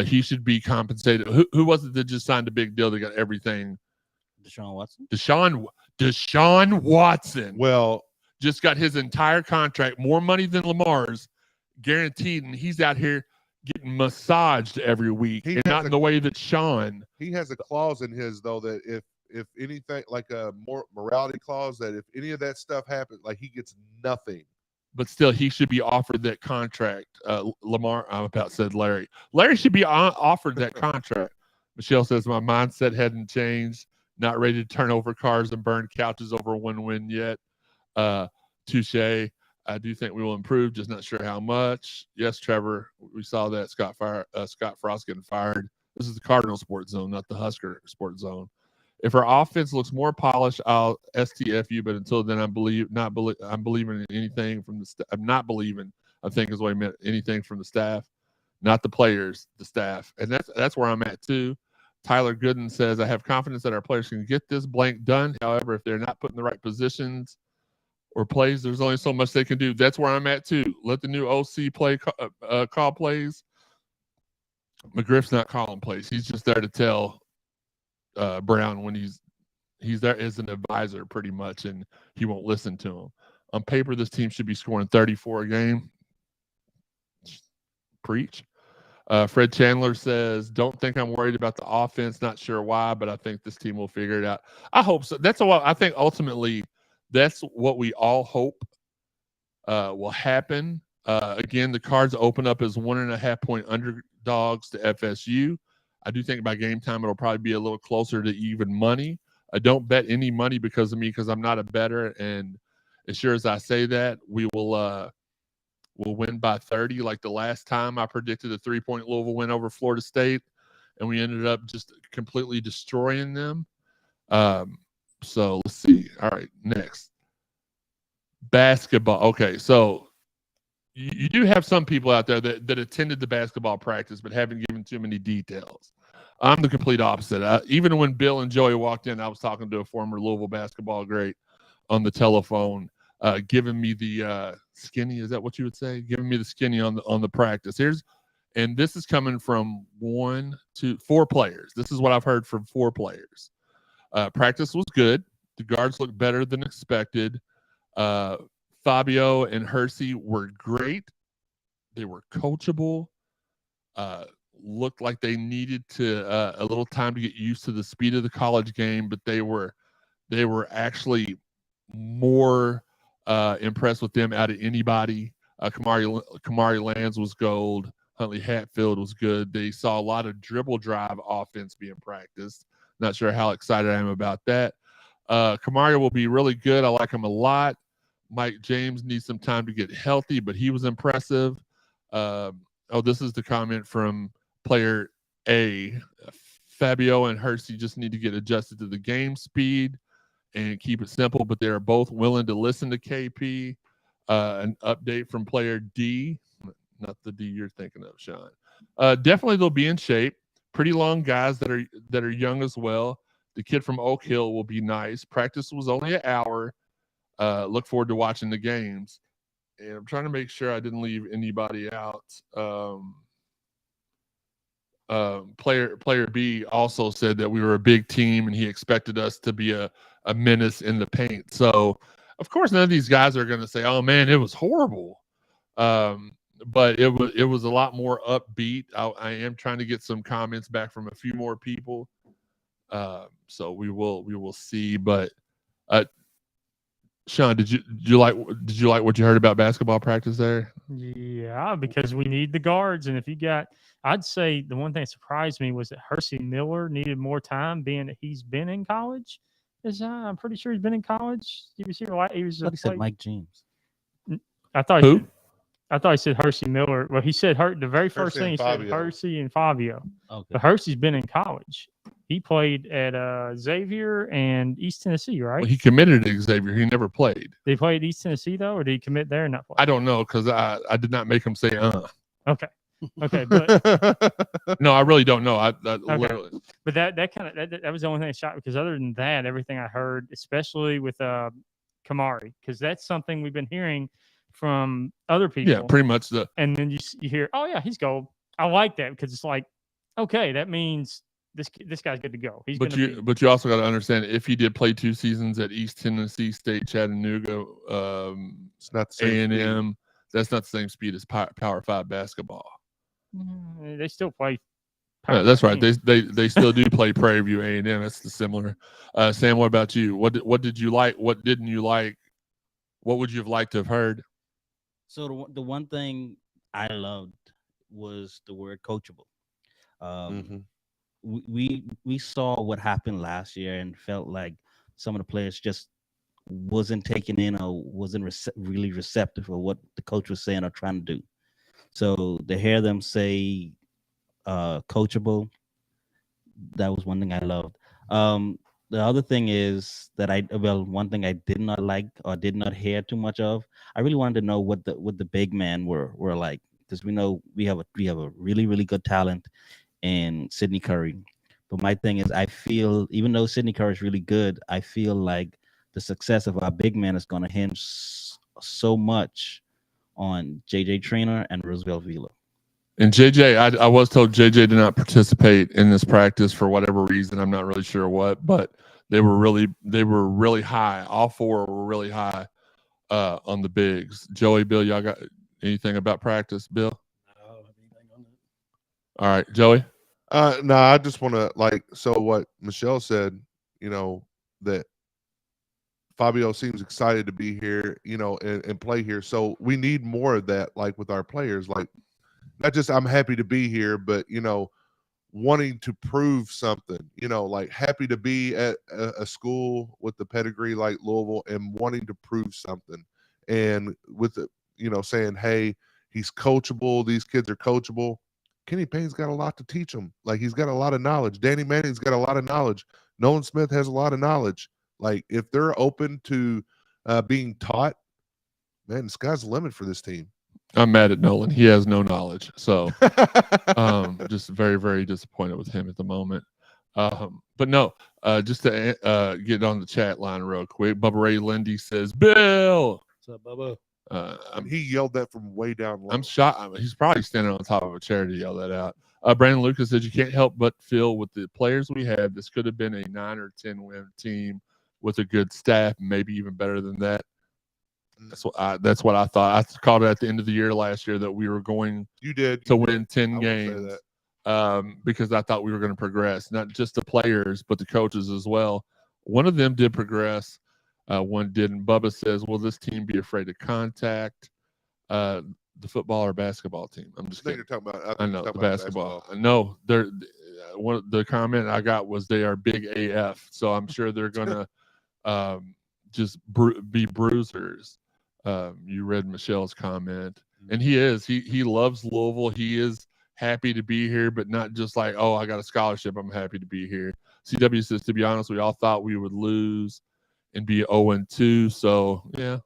He should be compensated. Who was it that just signed a big deal that got everything? Deshaun Watson. Deshaun Watson. Well, just got his entire contract, more money than Lamar's, guaranteed, and he's out here getting massaged every week, and not in the way that Shawn. He has a clause in his though that if anything, like a more morality clause, that if any of that stuff happens, like he gets nothing. But still, he should be offered that contract. Lamar, I'm about said Larry. Larry should be offered that contract. Michelle says, my mindset hadn't changed. Not ready to turn over cars and burn couches over one win yet. Touche. I do think we will improve, just not sure how much. Yes, Trevor, we saw that Scott Frost getting fired. This is the Cardinal Sports Zone, not the Husker Sports Zone. If our offense looks more polished, I'll STFU. But until then, I'm believing in anything from the. I'm not believing. I think is what I meant. Anything from the staff, not the players, the staff, and that's where I'm at too. Tyler Gooden says, I have confidence that our players can get this blank done. However, if they're not put in the right positions or plays, there's only so much they can do. That's where I'm at too. Let the new OC call plays. McGriff's not calling plays. He's just there to tell Brown when he's there as an advisor pretty much, and he won't listen to him. On paper, this team should be scoring 34 a game. Preach. Fred Chandler says, don't think I'm worried about the offense. Not sure why, but I think this team will figure it out. I hope so. That's what I think ultimately that's what we all hope will happen. Again, the Cards open up as 1.5 point underdogs to FSU. I do think by game time it'll probably be a little closer to even money. I don't bet any money because of me, because I'm not a bettor. And as sure as I say that, we will we'll win by 30. Like the last time I predicted a 3-point Louisville win over Florida State, and we ended up just completely destroying them. So let's see. All right, next. Basketball. Okay, so you do have some people out there that attended the basketball practice but haven't given too many details. I'm the complete opposite. Even when Bill and Joey walked in, I was talking to a former Louisville basketball great on the telephone, giving me the skinny. Is that what you would say? Giving me the skinny on the practice. And this is coming from 4 players. This is what I've heard from 4 players. Practice was good. The guards looked better than expected. Fabio and Hersey were great. They were coachable. Looked like they needed a little time to get used to the speed of the college game, but they were actually more impressed with them out of anybody. Kamari Lands was gold. Huntley Hatfield was good. They saw a lot of dribble drive offense being practiced. Not sure how excited I am about that. Kamari will be really good. I like him a lot. Mike James needs some time to get healthy, but he was impressive. This is the comment from player A. Fabio and Hersey just need to get adjusted to the game speed and keep it simple, but they are both willing to listen to KP. An update from player D, not the D you're thinking of, Shawn. Definitely they'll be in shape. Pretty long guys that are young as well. The kid from Oak Hill will be nice. Practice was only an hour. Look forward to watching the games. And I'm trying to make sure I didn't leave anybody out. Player B also said that we were a big team and he expected us to be a menace in the paint. So, of course, none of these guys are going to say, "Oh man, it was horrible." But it was a lot more upbeat. I am trying to get some comments back from a few more people. So we will see. But Shawn, did you like what you heard about basketball practice there? Yeah, because we need the guards, and if you got, I'd say the one thing that surprised me was that Hersey Miller needed more time, being that he's been in college. I'm pretty sure he's been in college. He was here. He was. I thought he said Mike James. I thought Who? I thought he said Hersey Miller. Well, he said the very first thing he said Hersey and Fabio. Okay. But Hersey's been in college. He played at Xavier and East Tennessee, right? Well, he committed to Xavier. He never played. Did he play at East Tennessee though, or did he commit there and not play? I don't know because I did not make him say Okay. Okay, but no, I really don't know. Literally. But that kind of that was the only thing that shocked me, because other than that, everything I heard, especially with Kamari, because that's something we've been hearing from other people. Yeah, pretty much. And then you hear, "Oh yeah, he's gold." I like that, because it's like, okay, that means this guy's good to go. But you also got to understand, if he did play 2 seasons at East Tennessee State, Chattanooga, it's not the same A&M. That's not the same speed as Power 5 basketball. They still play. Yeah, that's right. They still do play Prairie View A&M. That's the similar. Sam, what about you? What did you like? What didn't you like? What would you have liked to have heard? So the one thing I loved was the word coachable. We saw what happened last year and felt like some of the players just wasn't taking in or wasn't really receptive of what the coach was saying or trying to do. So to hear them say coachable, that was one thing I loved. The other thing is that one thing I did not like or did not hear too much of. I really wanted to know what the big men were like, because we know we have a really, really good talent in Sidney Curry. But my thing is, I feel even though Sidney Curry is really good, I feel like the success of our big men is going to hinge so much on JJ Traynor and Roosevelt Vila. And JJ, I was told JJ did not participate in this practice for whatever reason. I'm not really sure what, but they were really high. All 4 were really high on the bigs. Joey, Bill, y'all got anything about practice? Bill? I don't have anything on that. All right, Joey? No, I just want to so what Michelle said, that Fabio seems excited to be here, and play here. So we need more of that, with our players, not just I'm happy to be here, but, wanting to prove something, happy to be at a school with the pedigree like Louisville and wanting to prove something. And with the, saying, hey, he's coachable. These kids are coachable. Kenny Payne's got a lot to teach them. He's got a lot of knowledge. Danny Manning's got a lot of knowledge. Nolan Smith has a lot of knowledge. If they're open to being taught, man, the sky's the limit for this team. I'm mad at Nolan. He has no knowledge. So just very, very disappointed with him at the moment. But no, just to get on the chat line real quick, Bubba Ray Lindy says, Bill. What's up, Bubba? He yelled that from way down low. I'm shocked. He's probably standing on top of a chair to yell that out. Brandon Lucas said, you can't help but feel with the players we have, this could have been a 9 or 10 win team with a good staff, maybe even better than that. That's what I thought. I called it at the end of the year last year that we were going to win 10 games because I thought we were going to progress, not just the players, but the coaches as well. One of them did progress. One didn't. Bubba says, will this team be afraid to contact the football or basketball team? I'm just kidding. I know the basketball. No, the comment I got was they are big AF. So I'm sure they're going to just be bruisers. You read Michelle's comment, and he loves Louisville. He is happy to be here, but not just like, oh, I got a scholarship, I'm happy to be here. CW says, to be honest, we all thought we would lose and be 0-2. So yeah,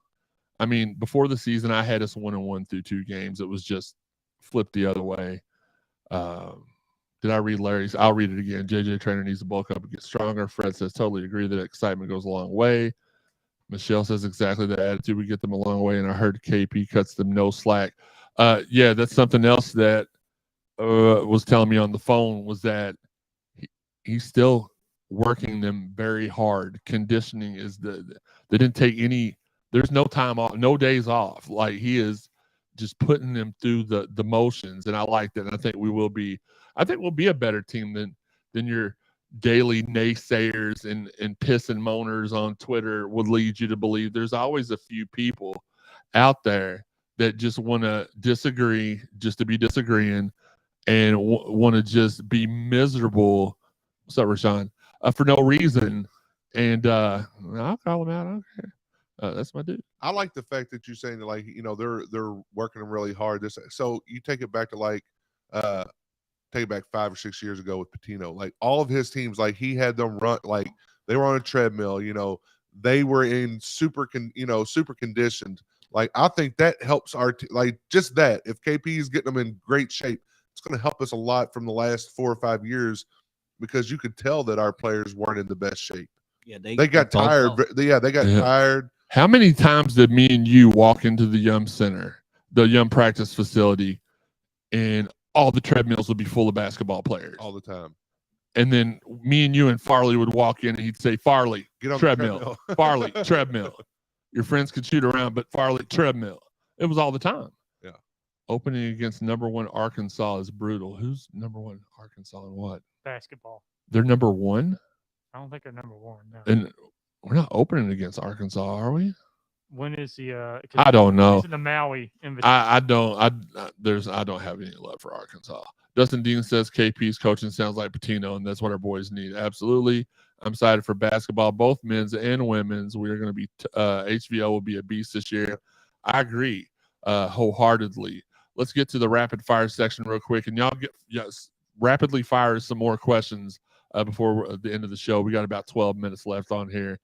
I mean, before the season, I had us 1-1 through 2 games. It was just flipped the other way. Did I read Larry's? I'll read it again. JJ Trainer needs to bulk up and get stronger. Fred says, totally agree that excitement goes a long way. Michelle says exactly the attitude we get them a long way, and I heard KP cuts them no slack. Yeah, that's something else that was telling me on the phone was that he's still working them very hard. Conditioning is they didn't take any. There's no time off, no days off. Like he is just putting them through the motions, and I like that. And I think we'll be a better team than your daily naysayers and piss and moaners on Twitter would lead you to believe. There's always a few people out there that just want to disagree just to be disagreeing and want to just be miserable. What's up, Rashawn? For no reason. And I'll call them out. I don't care. That's my dude. I like the fact that you're saying that, like, you know, they're working them really hard. So you take it back to like take it back 5 or 6 years ago with Patino. Like all of his teams, like he had them run like they were on a treadmill. You know, they were in super conditioned. Like I think that helps our like just that. If KP is getting them in great shape, it's going to help us a lot from the last 4 or 5 years because you could tell that our players weren't in the best shape. Yeah, they got tired. Yeah, they got tired. How many times did me and you walk into the Yum Center, the Yum practice facility, and all the treadmills would be full of basketball players? All the time. And then me and you and Farley would walk in and he'd say, Farley, get on treadmill. Farley, treadmill. Your friends could shoot around, but Farley, treadmill. It was all the time. Yeah. Opening against number 1 Arkansas is brutal. Who's number 1 Arkansas and what? Basketball. They're number 1? I don't think they're number 1. No. And we're not opening against Arkansas, are we? When is the I don't know. It's in the Maui invitation. I don't have any love for Arkansas. Dustin Dean says KP's coaching sounds like Patino, and that's what our boys need. Absolutely. I'm excited for basketball, both men's and women's. We are going to be HVL will be a beast this year. I agree wholeheartedly. Let's get to the rapid fire section real quick, and y'all rapidly fire some more questions before the end of the show. We got about 12 minutes left on here.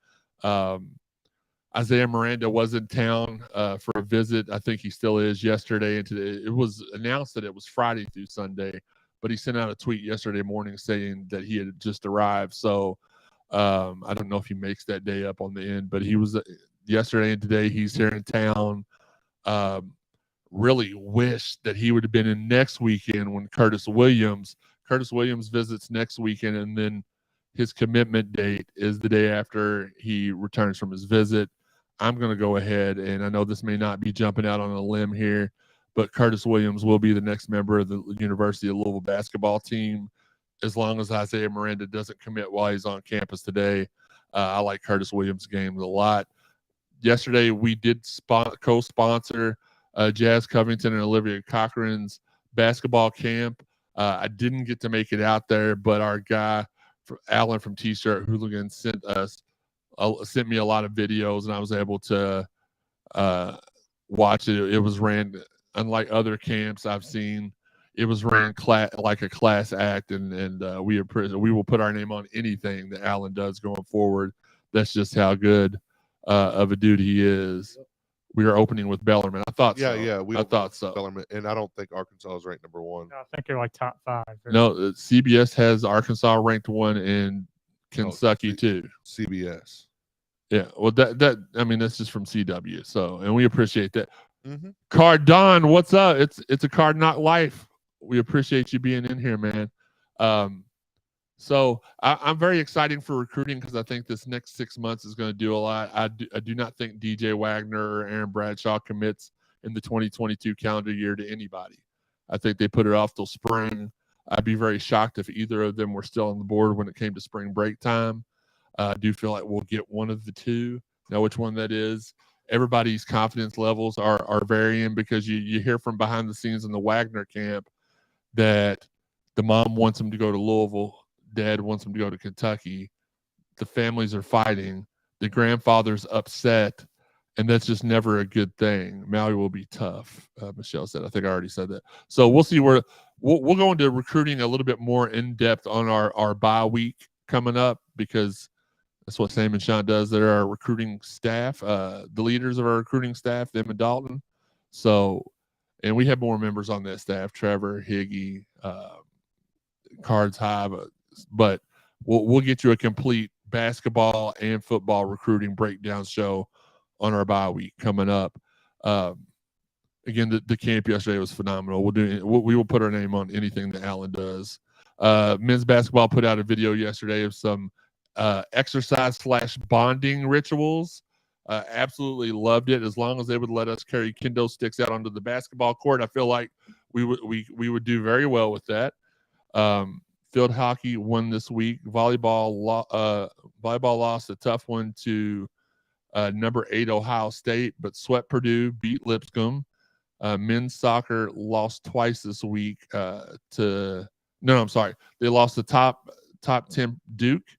Isaiah Miranda was in town for a visit. I think he still is yesterday and today. It was announced that it was Friday through Sunday, but he sent out a tweet yesterday morning saying that he had just arrived. So I don't know if he makes that day up on the end, but he was yesterday and today. He's here in town. Really wish that he would have been in next weekend when Curtis Williams visits next weekend, and then his commitment date is the day after he returns from his visit. I'm going to go ahead, and I know this may not be jumping out on a limb here, but Curtis Williams will be the next member of the University of Louisville basketball team as long as Isaiah Miranda doesn't commit while he's on campus today. I like Curtis Williams' games a lot. Yesterday, we did co-sponsor Jazz Covington and Olivia Cochran's basketball camp. I didn't get to make it out there, but our guy, Alan from T-Shirt Hooligan, sent me a lot of videos, and I was able to watch it. It was ran, unlike other camps I've seen, it was ran like a class act, and we will put our name on anything that Alan does going forward. That's just how good of a dude he is. We are opening with Bellarmine. I thought so. Yeah, I thought so. Bellarmine, and I don't think Arkansas is ranked number 1. No, I think they're like top 5. No, CBS has Arkansas ranked 1 and Kentucky 2. CBS. Yeah, well, that I mean that's just from CW. So, and we appreciate that. Cardon, what's up? It's a Card Knock Life. We appreciate you being in here, man. So I'm very excited for recruiting because I think this next 6 months is going to do a lot. I do not think DJ Wagner or Aaron Bradshaw commits in the 2022 calendar year to anybody. I think they put it off till spring. I'd be very shocked if either of them were still on the board when it came to spring break time. I do feel like we'll get one of the two. Now, which one that is? Everybody's confidence levels are varying because you hear from behind the scenes in the Wagner camp that the mom wants him to go to Louisville. Dad wants him to go to Kentucky. The families are fighting. The grandfather's upset, and that's just never a good thing. Maui will be tough, Michelle said. I think I already said that. So we'll see where we'll go into recruiting a little bit more in depth on our bye week coming up because that's what Sam and Shawn does. They're our recruiting staff, the leaders of our recruiting staff, them and Dalton. So, and we have more members on that staff: Trevor, Higgy, Cards High. But we'll get you a complete basketball and football recruiting breakdown show on our bye week coming up. Again, the camp yesterday was phenomenal. We will put our name on anything that Alan does. Men's basketball put out a video yesterday of some exercise/bonding rituals. Absolutely loved it. As long as they would let us carry kendo sticks out onto the basketball court, I feel like we would do very well with that. Field hockey won this week. Volleyball lost a tough one to number 8 Ohio State, but swept Purdue, beat Lipscomb. Men's soccer lost twice this week They lost the top 10 Duke,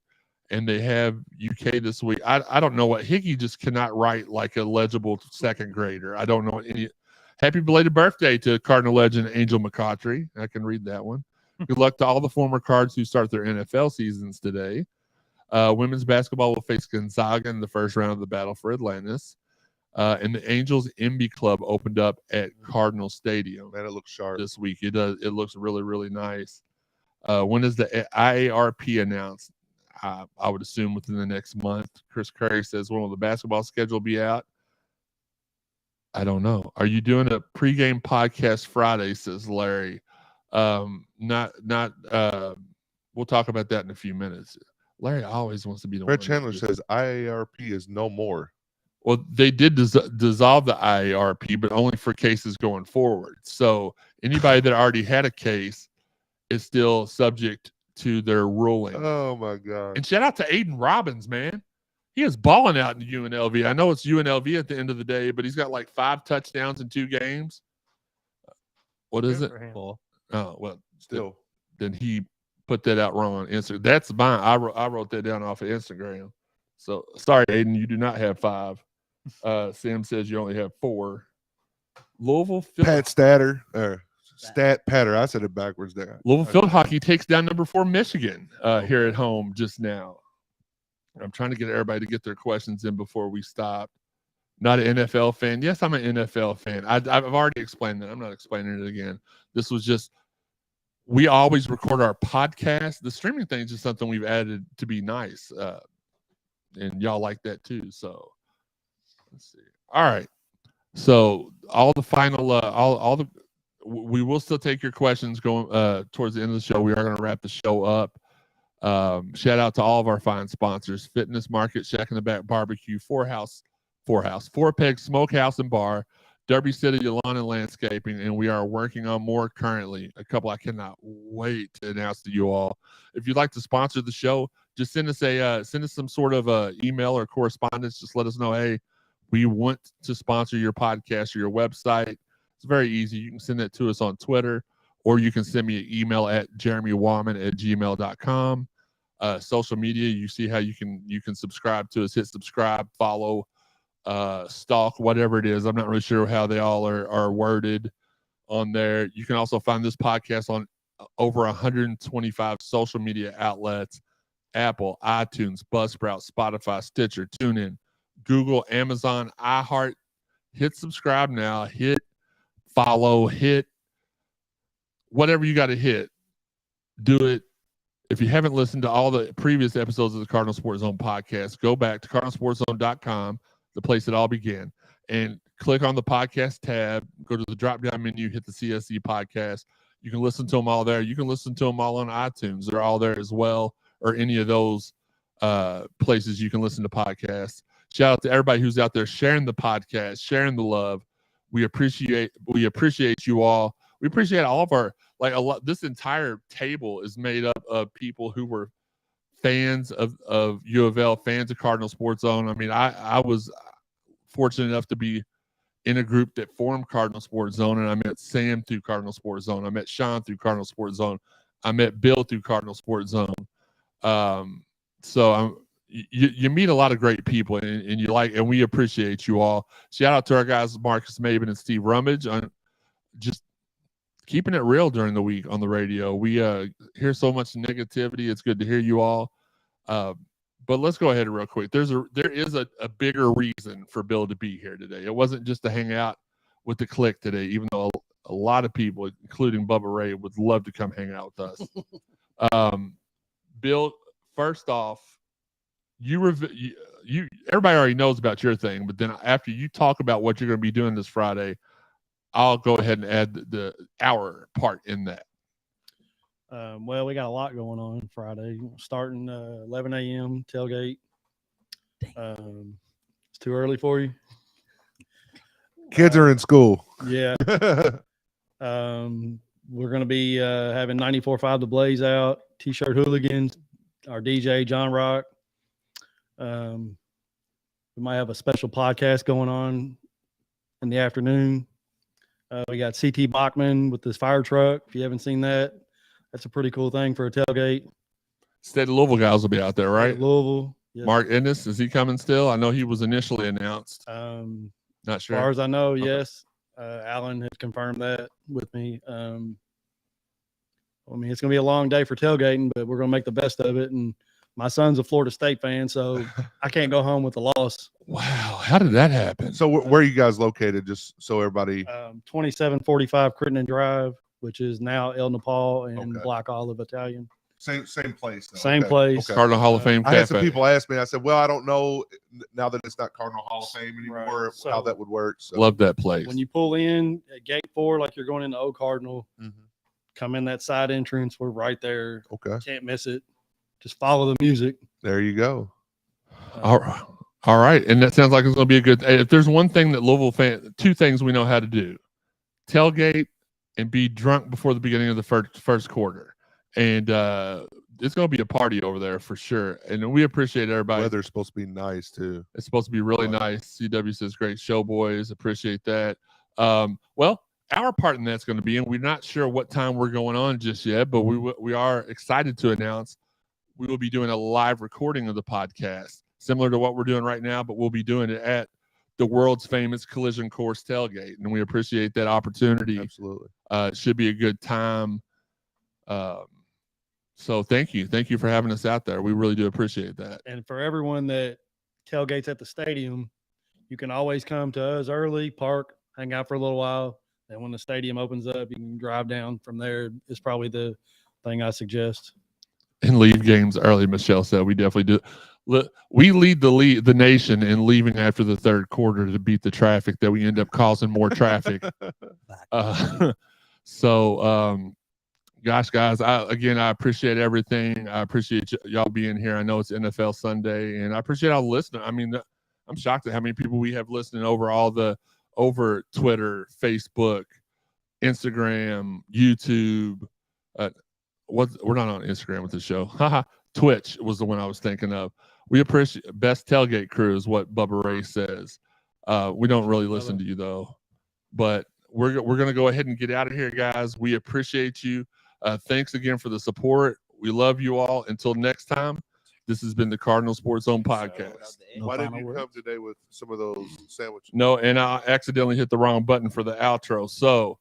and they have UK this week. I don't know what Hickey just cannot write like a legible second grader. I don't know any. Happy belated birthday to Cardinal legend Angel McCautry. I can read that one. Good luck to all the former Cards who start their NFL seasons today. Women's basketball will face Gonzaga in the first round of the Battle for Atlantis. And the Angels MB Club opened up at Cardinal Stadium. Man, it looks sharp this week. It does. It looks really, really nice. When is the IARP announced? I would assume within the next month. Chris Curry says, when will the basketball schedule be out? I don't know. Are you doing a pregame podcast Friday, says Larry? We'll talk about that in a few minutes. Larry always wants to be the Fred one. Chandler says IARP is no more. Well, they did dissolve the IARP, but only for cases going forward. So anybody that already had a case is still subject to their ruling. Oh my God. And shout out to Aiden Robbins, man. He is balling out in UNLV. I know it's UNLV at the end of the day, but he's got like 5 touchdowns in 2 games. What is it? Four. Oh, well, Still. Then he put that out wrong on Instagram. That's mine. I wrote that down off of Instagram. So sorry, Aiden, you do not have 5. Sam says you only have 4. Louisville Pat Statter or Stat Patter. I said it backwards there. Louisville field hockey takes down number 4 Michigan here at home just now. I'm trying to get everybody to get their questions in before we stop. Not an NFL fan. Yes, I'm an NFL fan. I've already explained that. I'm not explaining it again. This was just, we always record our podcast. The streaming thing is just something we've added to be nice. And y'all like that too. So let's see. All right. So all the final, we will still take your questions going towards the end of the show. We are going to wrap the show up. Shout out to all of our fine sponsors: Fitness Market, Shack in the Back Barbecue, Four Peg Smokehouse and Bar, Derby City Lawn and Landscaping, and we are working on more currently. A couple I cannot wait to announce to you all. If you'd like to sponsor the show, just send us some sort of email or correspondence. Just let us know, hey, we want to sponsor your podcast or your website. It's very easy. You can send that to us on Twitter, or you can send me an email at jeremywoman@gmail.com. Social media, you see how you can subscribe to us, hit subscribe, follow, stalk, whatever it is. I'm not really sure how they all are worded on there. You can also find this podcast on over 125 social media outlets: Apple, iTunes, Buzzsprout, Spotify, Stitcher, TuneIn, Google, Amazon, iHeart. Hit subscribe now, hit follow, hit whatever you got to hit. Do it. If you haven't listened to all the previous episodes of the Cardinal Sports Zone podcast, go back to cardinalsportszone.com, the place it all began. and click on the podcast tab, go to the drop-down menu, hit the CSZ Podcast. You can listen to them all there. You can listen to them all on iTunes. They're all there as well, or any of those places you can listen to podcasts. Shout out to everybody who's out there sharing the podcast, sharing the love. We appreciate you all. We appreciate all of our, like, a lot. This entire table is made up of people who were fans of U of L, fans of Cardinal Sports Zone. I mean, I was fortunate enough to be in a group that formed Cardinal Sports Zone, and I met Sam through Cardinal Sports Zone. I met Shawn through Cardinal Sports Zone. I met Bill through Cardinal Sports Zone. So you meet a lot of great people, and we appreciate you all. Shout out to our guys Marques Maben and Steve Rummage on just keeping it real during the week on the radio. We hear so much negativity. It's good to hear you all. But let's go ahead real quick. There is a bigger reason for Bill to be here today. It wasn't just to hang out with the clique today, even though a lot of people, including Bubba Ray, would love to come hang out with us. Bill, first off, everybody already knows about your thing, but then after you talk about what you're going to be doing this Friday, I'll go ahead and add our part in that. Well, we got a lot going on Friday, starting 11 a.m. tailgate. It's too early for you. Kids are in school. Yeah. We're going to be having 94.5 The Blaze out, T-shirt hooligans, our DJ, John Rock. We might have a special podcast going on in the afternoon. We got CT Bachman with this fire truck. If you haven't seen that, that's a pretty cool thing for a tailgate. State of Louisville guys will be out there, right? Louisville. Yes. Mark Ennis, is he coming still? I know he was initially announced. Not sure. As far as I know, Okay. yes. Alan has confirmed that with me. I mean, it's going to be a long day for tailgating, but we're going to make the best of it. And my son's a Florida State fan, so I can't go home with a loss. Wow, how did that happen? So where are you guys located? Just so everybody. 2745 Cardinal Drive, which is now El Nepal and Okay. Black Olive Italian. Same place. Though. Same Okay. place. Okay. Cardinal Hall of Fame I had some Cafe. people ask me. I said, "Well, I don't know now that it's not Cardinal Hall of Fame anymore Right. So- how that would work." So. Love that place. When you pull in at gate 4, like you're going into Old Cardinal, Mhm. come in that side entrance. We're right there. Okay, Can't miss it. Just follow the music. there you go. All right. And that sounds like it's going to be a good. If there's one thing that Louisville two things we know how to do: tailgate and be drunk before the beginning of the first quarter. And it's going to be a party over there for sure. And we appreciate everybody. Weather's supposed to be nice too. It's supposed to be really Wow. nice. CW says, great show, boys. Appreciate that. Well, our part in that's going to be, and we're not sure what time we're going on just yet, but we are excited to announce we will be doing a live recording of the podcast, similar to what we're doing right now, but we'll be doing it at the world's famous Collision Course Tailgate. And we appreciate that opportunity. Absolutely. It should be a good time. So thank you. Thank you for having us out there. We really do appreciate that. And for everyone that tailgates at the stadium, you can always come to us early, park, hang out for a little while. And when the stadium opens up, you can drive down from there. Is probably the thing I suggest. And leave games early, Michelle said. We definitely do. We lead the nation in leaving after the third quarter to beat the traffic that we end up causing more traffic. Gosh, guys, I appreciate everything. I appreciate y'all being here. I know it's NFL Sunday, and I appreciate all the listeners. I mean, I'm shocked at how many people we have listening over Twitter, Facebook, Instagram, YouTube. We're not on Instagram with the show. Twitch was the one I was thinking of. We appreciate best tailgate crew is what Bubba Ray says. We don't really listen to you though, but we're going to go ahead and get out of here, guys. We appreciate you. Thanks again for the support. We love you all. Until next time, this has been the Cardinal Sports Zone podcast. Why didn't you come today with some of those sandwiches? No, and I accidentally hit the wrong button for the outro. So,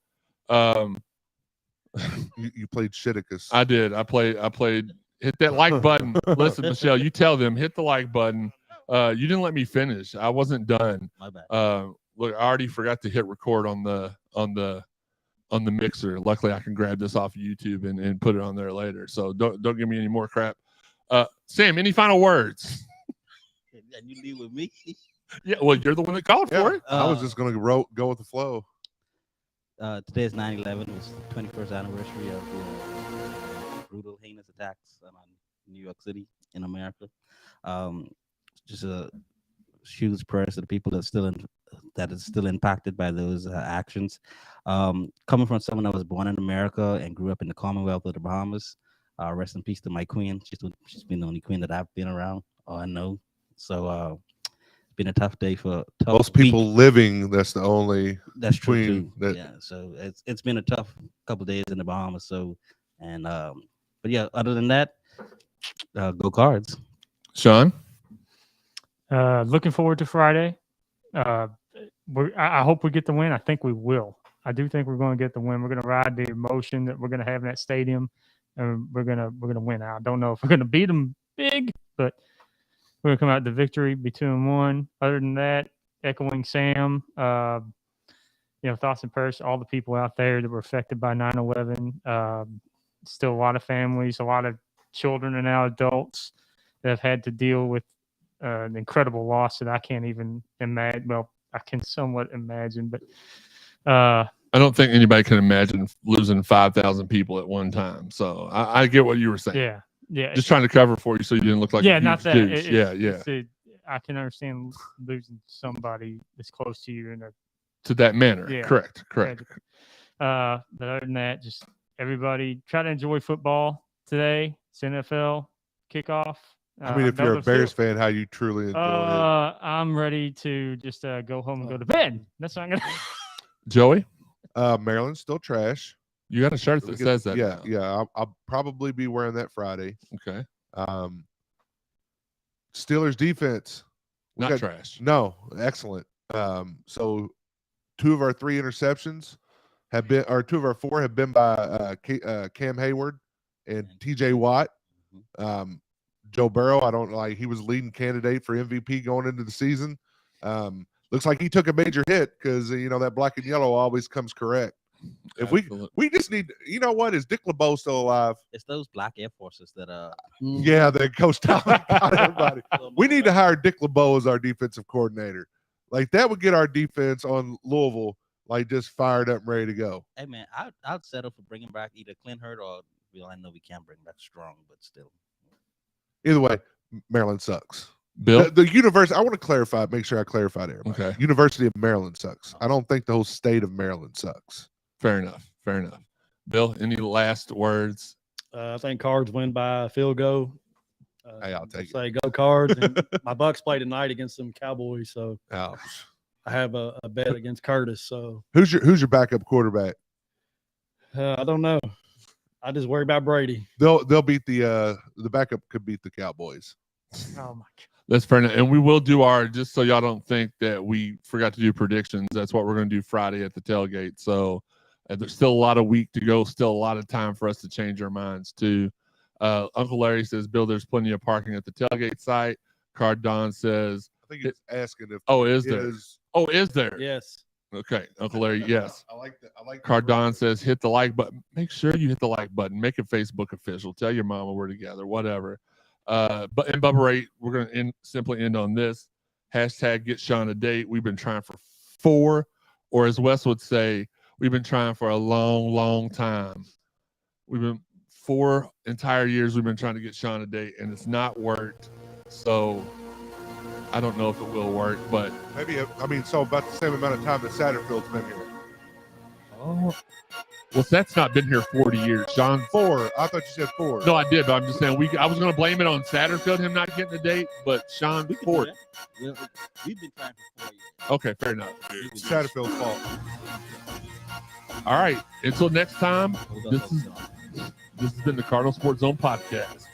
You played Shiticus. I did. I played. Hit that like button. Listen, Michelle, you tell them hit the like button. You didn't let me finish. I wasn't done. My bad. Look, I already forgot to hit record on the mixer. Luckily, I can grab this off of YouTube and put it on there later. So don't give me any more crap. Sam, any final words? And you leave with me. Yeah, well, you're the one that called for it. I was just going to go with the flow. Today is 9/11. It was the 21st anniversary of the brutal, heinous attacks on New York City in America. Just a huge prayers to the people that is still impacted by those actions. Coming from someone that was born in America and grew up in the Commonwealth of the Bahamas, rest in peace to my queen. She's been the only queen that I've been around or I know. So it's been a tough day for most people living. That's the only. That's true queen too. Yeah, so it's been a tough couple days in the Bahamas. So but yeah, other than that, go Cards. Shawn? Looking forward to Friday. I hope we get the win. I think we will. I do think we're going to get the win. We're going to ride the emotion that we're going to have in that stadium, and we're gonna win out. I don't know if we're going to beat them big, but we're going to come out the victory, be 2-1. Other than that, echoing Sam, thoughts and prayers to all the people out there that were affected by 9/11. Still a lot of families, a lot of children and now adults that have had to deal with an incredible loss that I can't even imagine. Well, I can somewhat imagine, but I don't think anybody can imagine losing 5,000 people at one time. So I get what you were saying. Yeah. Just trying to cover for you so you didn't look like a huge not that. douche. I can understand losing somebody that's close to you to that manner. Yeah. Correct. But other than that, just everybody try to enjoy football today. It's NFL kickoff. I mean, if you're a Bears fan, how you truly enjoy it. I'm ready to just go home and go to bed. That's what I'm gonna. Joey, Maryland's still trash. You got a shirt that says that. Yeah, yeah. I'll probably be wearing that Friday. Okay. Steelers defense, not trash. No, excellent. So 2 of our 3 interceptions have been, or 2 of our 4 have been by Cam Hayward and TJ Watt. Joe Burrow, he was leading candidate for MVP going into the season. Looks like he took a major hit because that black and yellow always comes correct. If we just need, is Dick LeBeau still alive? It's those black Air Forces that Yeah, that Coach Tyler got everybody. We need to hire Dick LeBeau as our defensive coordinator. Like that would get our defense on Louisville just fired up and ready to go. Hey man, I'd settle for bringing back either Clint Hurd or I know we can't bring back Strong, but still. Either way, Maryland sucks. Bill, the university. I want to clarify. Make sure I clarified it. Okay. University of Maryland sucks. I don't think the whole state of Maryland sucks. Fair enough. Bill, any last words? I think Cards win by a field goal. Hey, I'll take it. Say go Cards. And my Bucks play tonight against some Cowboys, so I have a bet against Curtis. So who's your backup quarterback? I don't know. I just worry about Brady. They'll beat the backup could beat the Cowboys. Oh my God. That's fair enough. And we will do just so y'all don't think that we forgot to do predictions. That's what we're going to do Friday at the tailgate. So there's still a lot of week to go. Still a lot of time for us to change our minds too. Uncle Larry says, Bill, there's plenty of parking at the tailgate site. Cardinal says, I think it's asking if. Is there? Is there? Yes. Okay, Uncle Larry, yes. I like that. Cardon says, hit the like button. Make sure you hit the like button. Make it Facebook official. Tell your mama we're together, whatever. But in Bubba Ray, we're going to simply end on this. Hashtag get Shawn a date. We've been trying for 4, or as Wes would say, we've been trying for a long, long time. We've been 4 entire years we've been trying to get Shawn a date, and it's not worked. So I don't know if it will work, but maybe. So about the same amount of time that Satterfield's been here. Oh, well, that's not been here 40 years. Shawn, 4. I thought you said 4. No, I did, but I'm just saying I was going to blame it on Satterfield, him not getting a date, but Shawn, 4. We've been trying for 4 years. Okay, fair enough. It's Satterfield's fault. All right, until next time, this has been the Cardinal Sports Zone Podcast.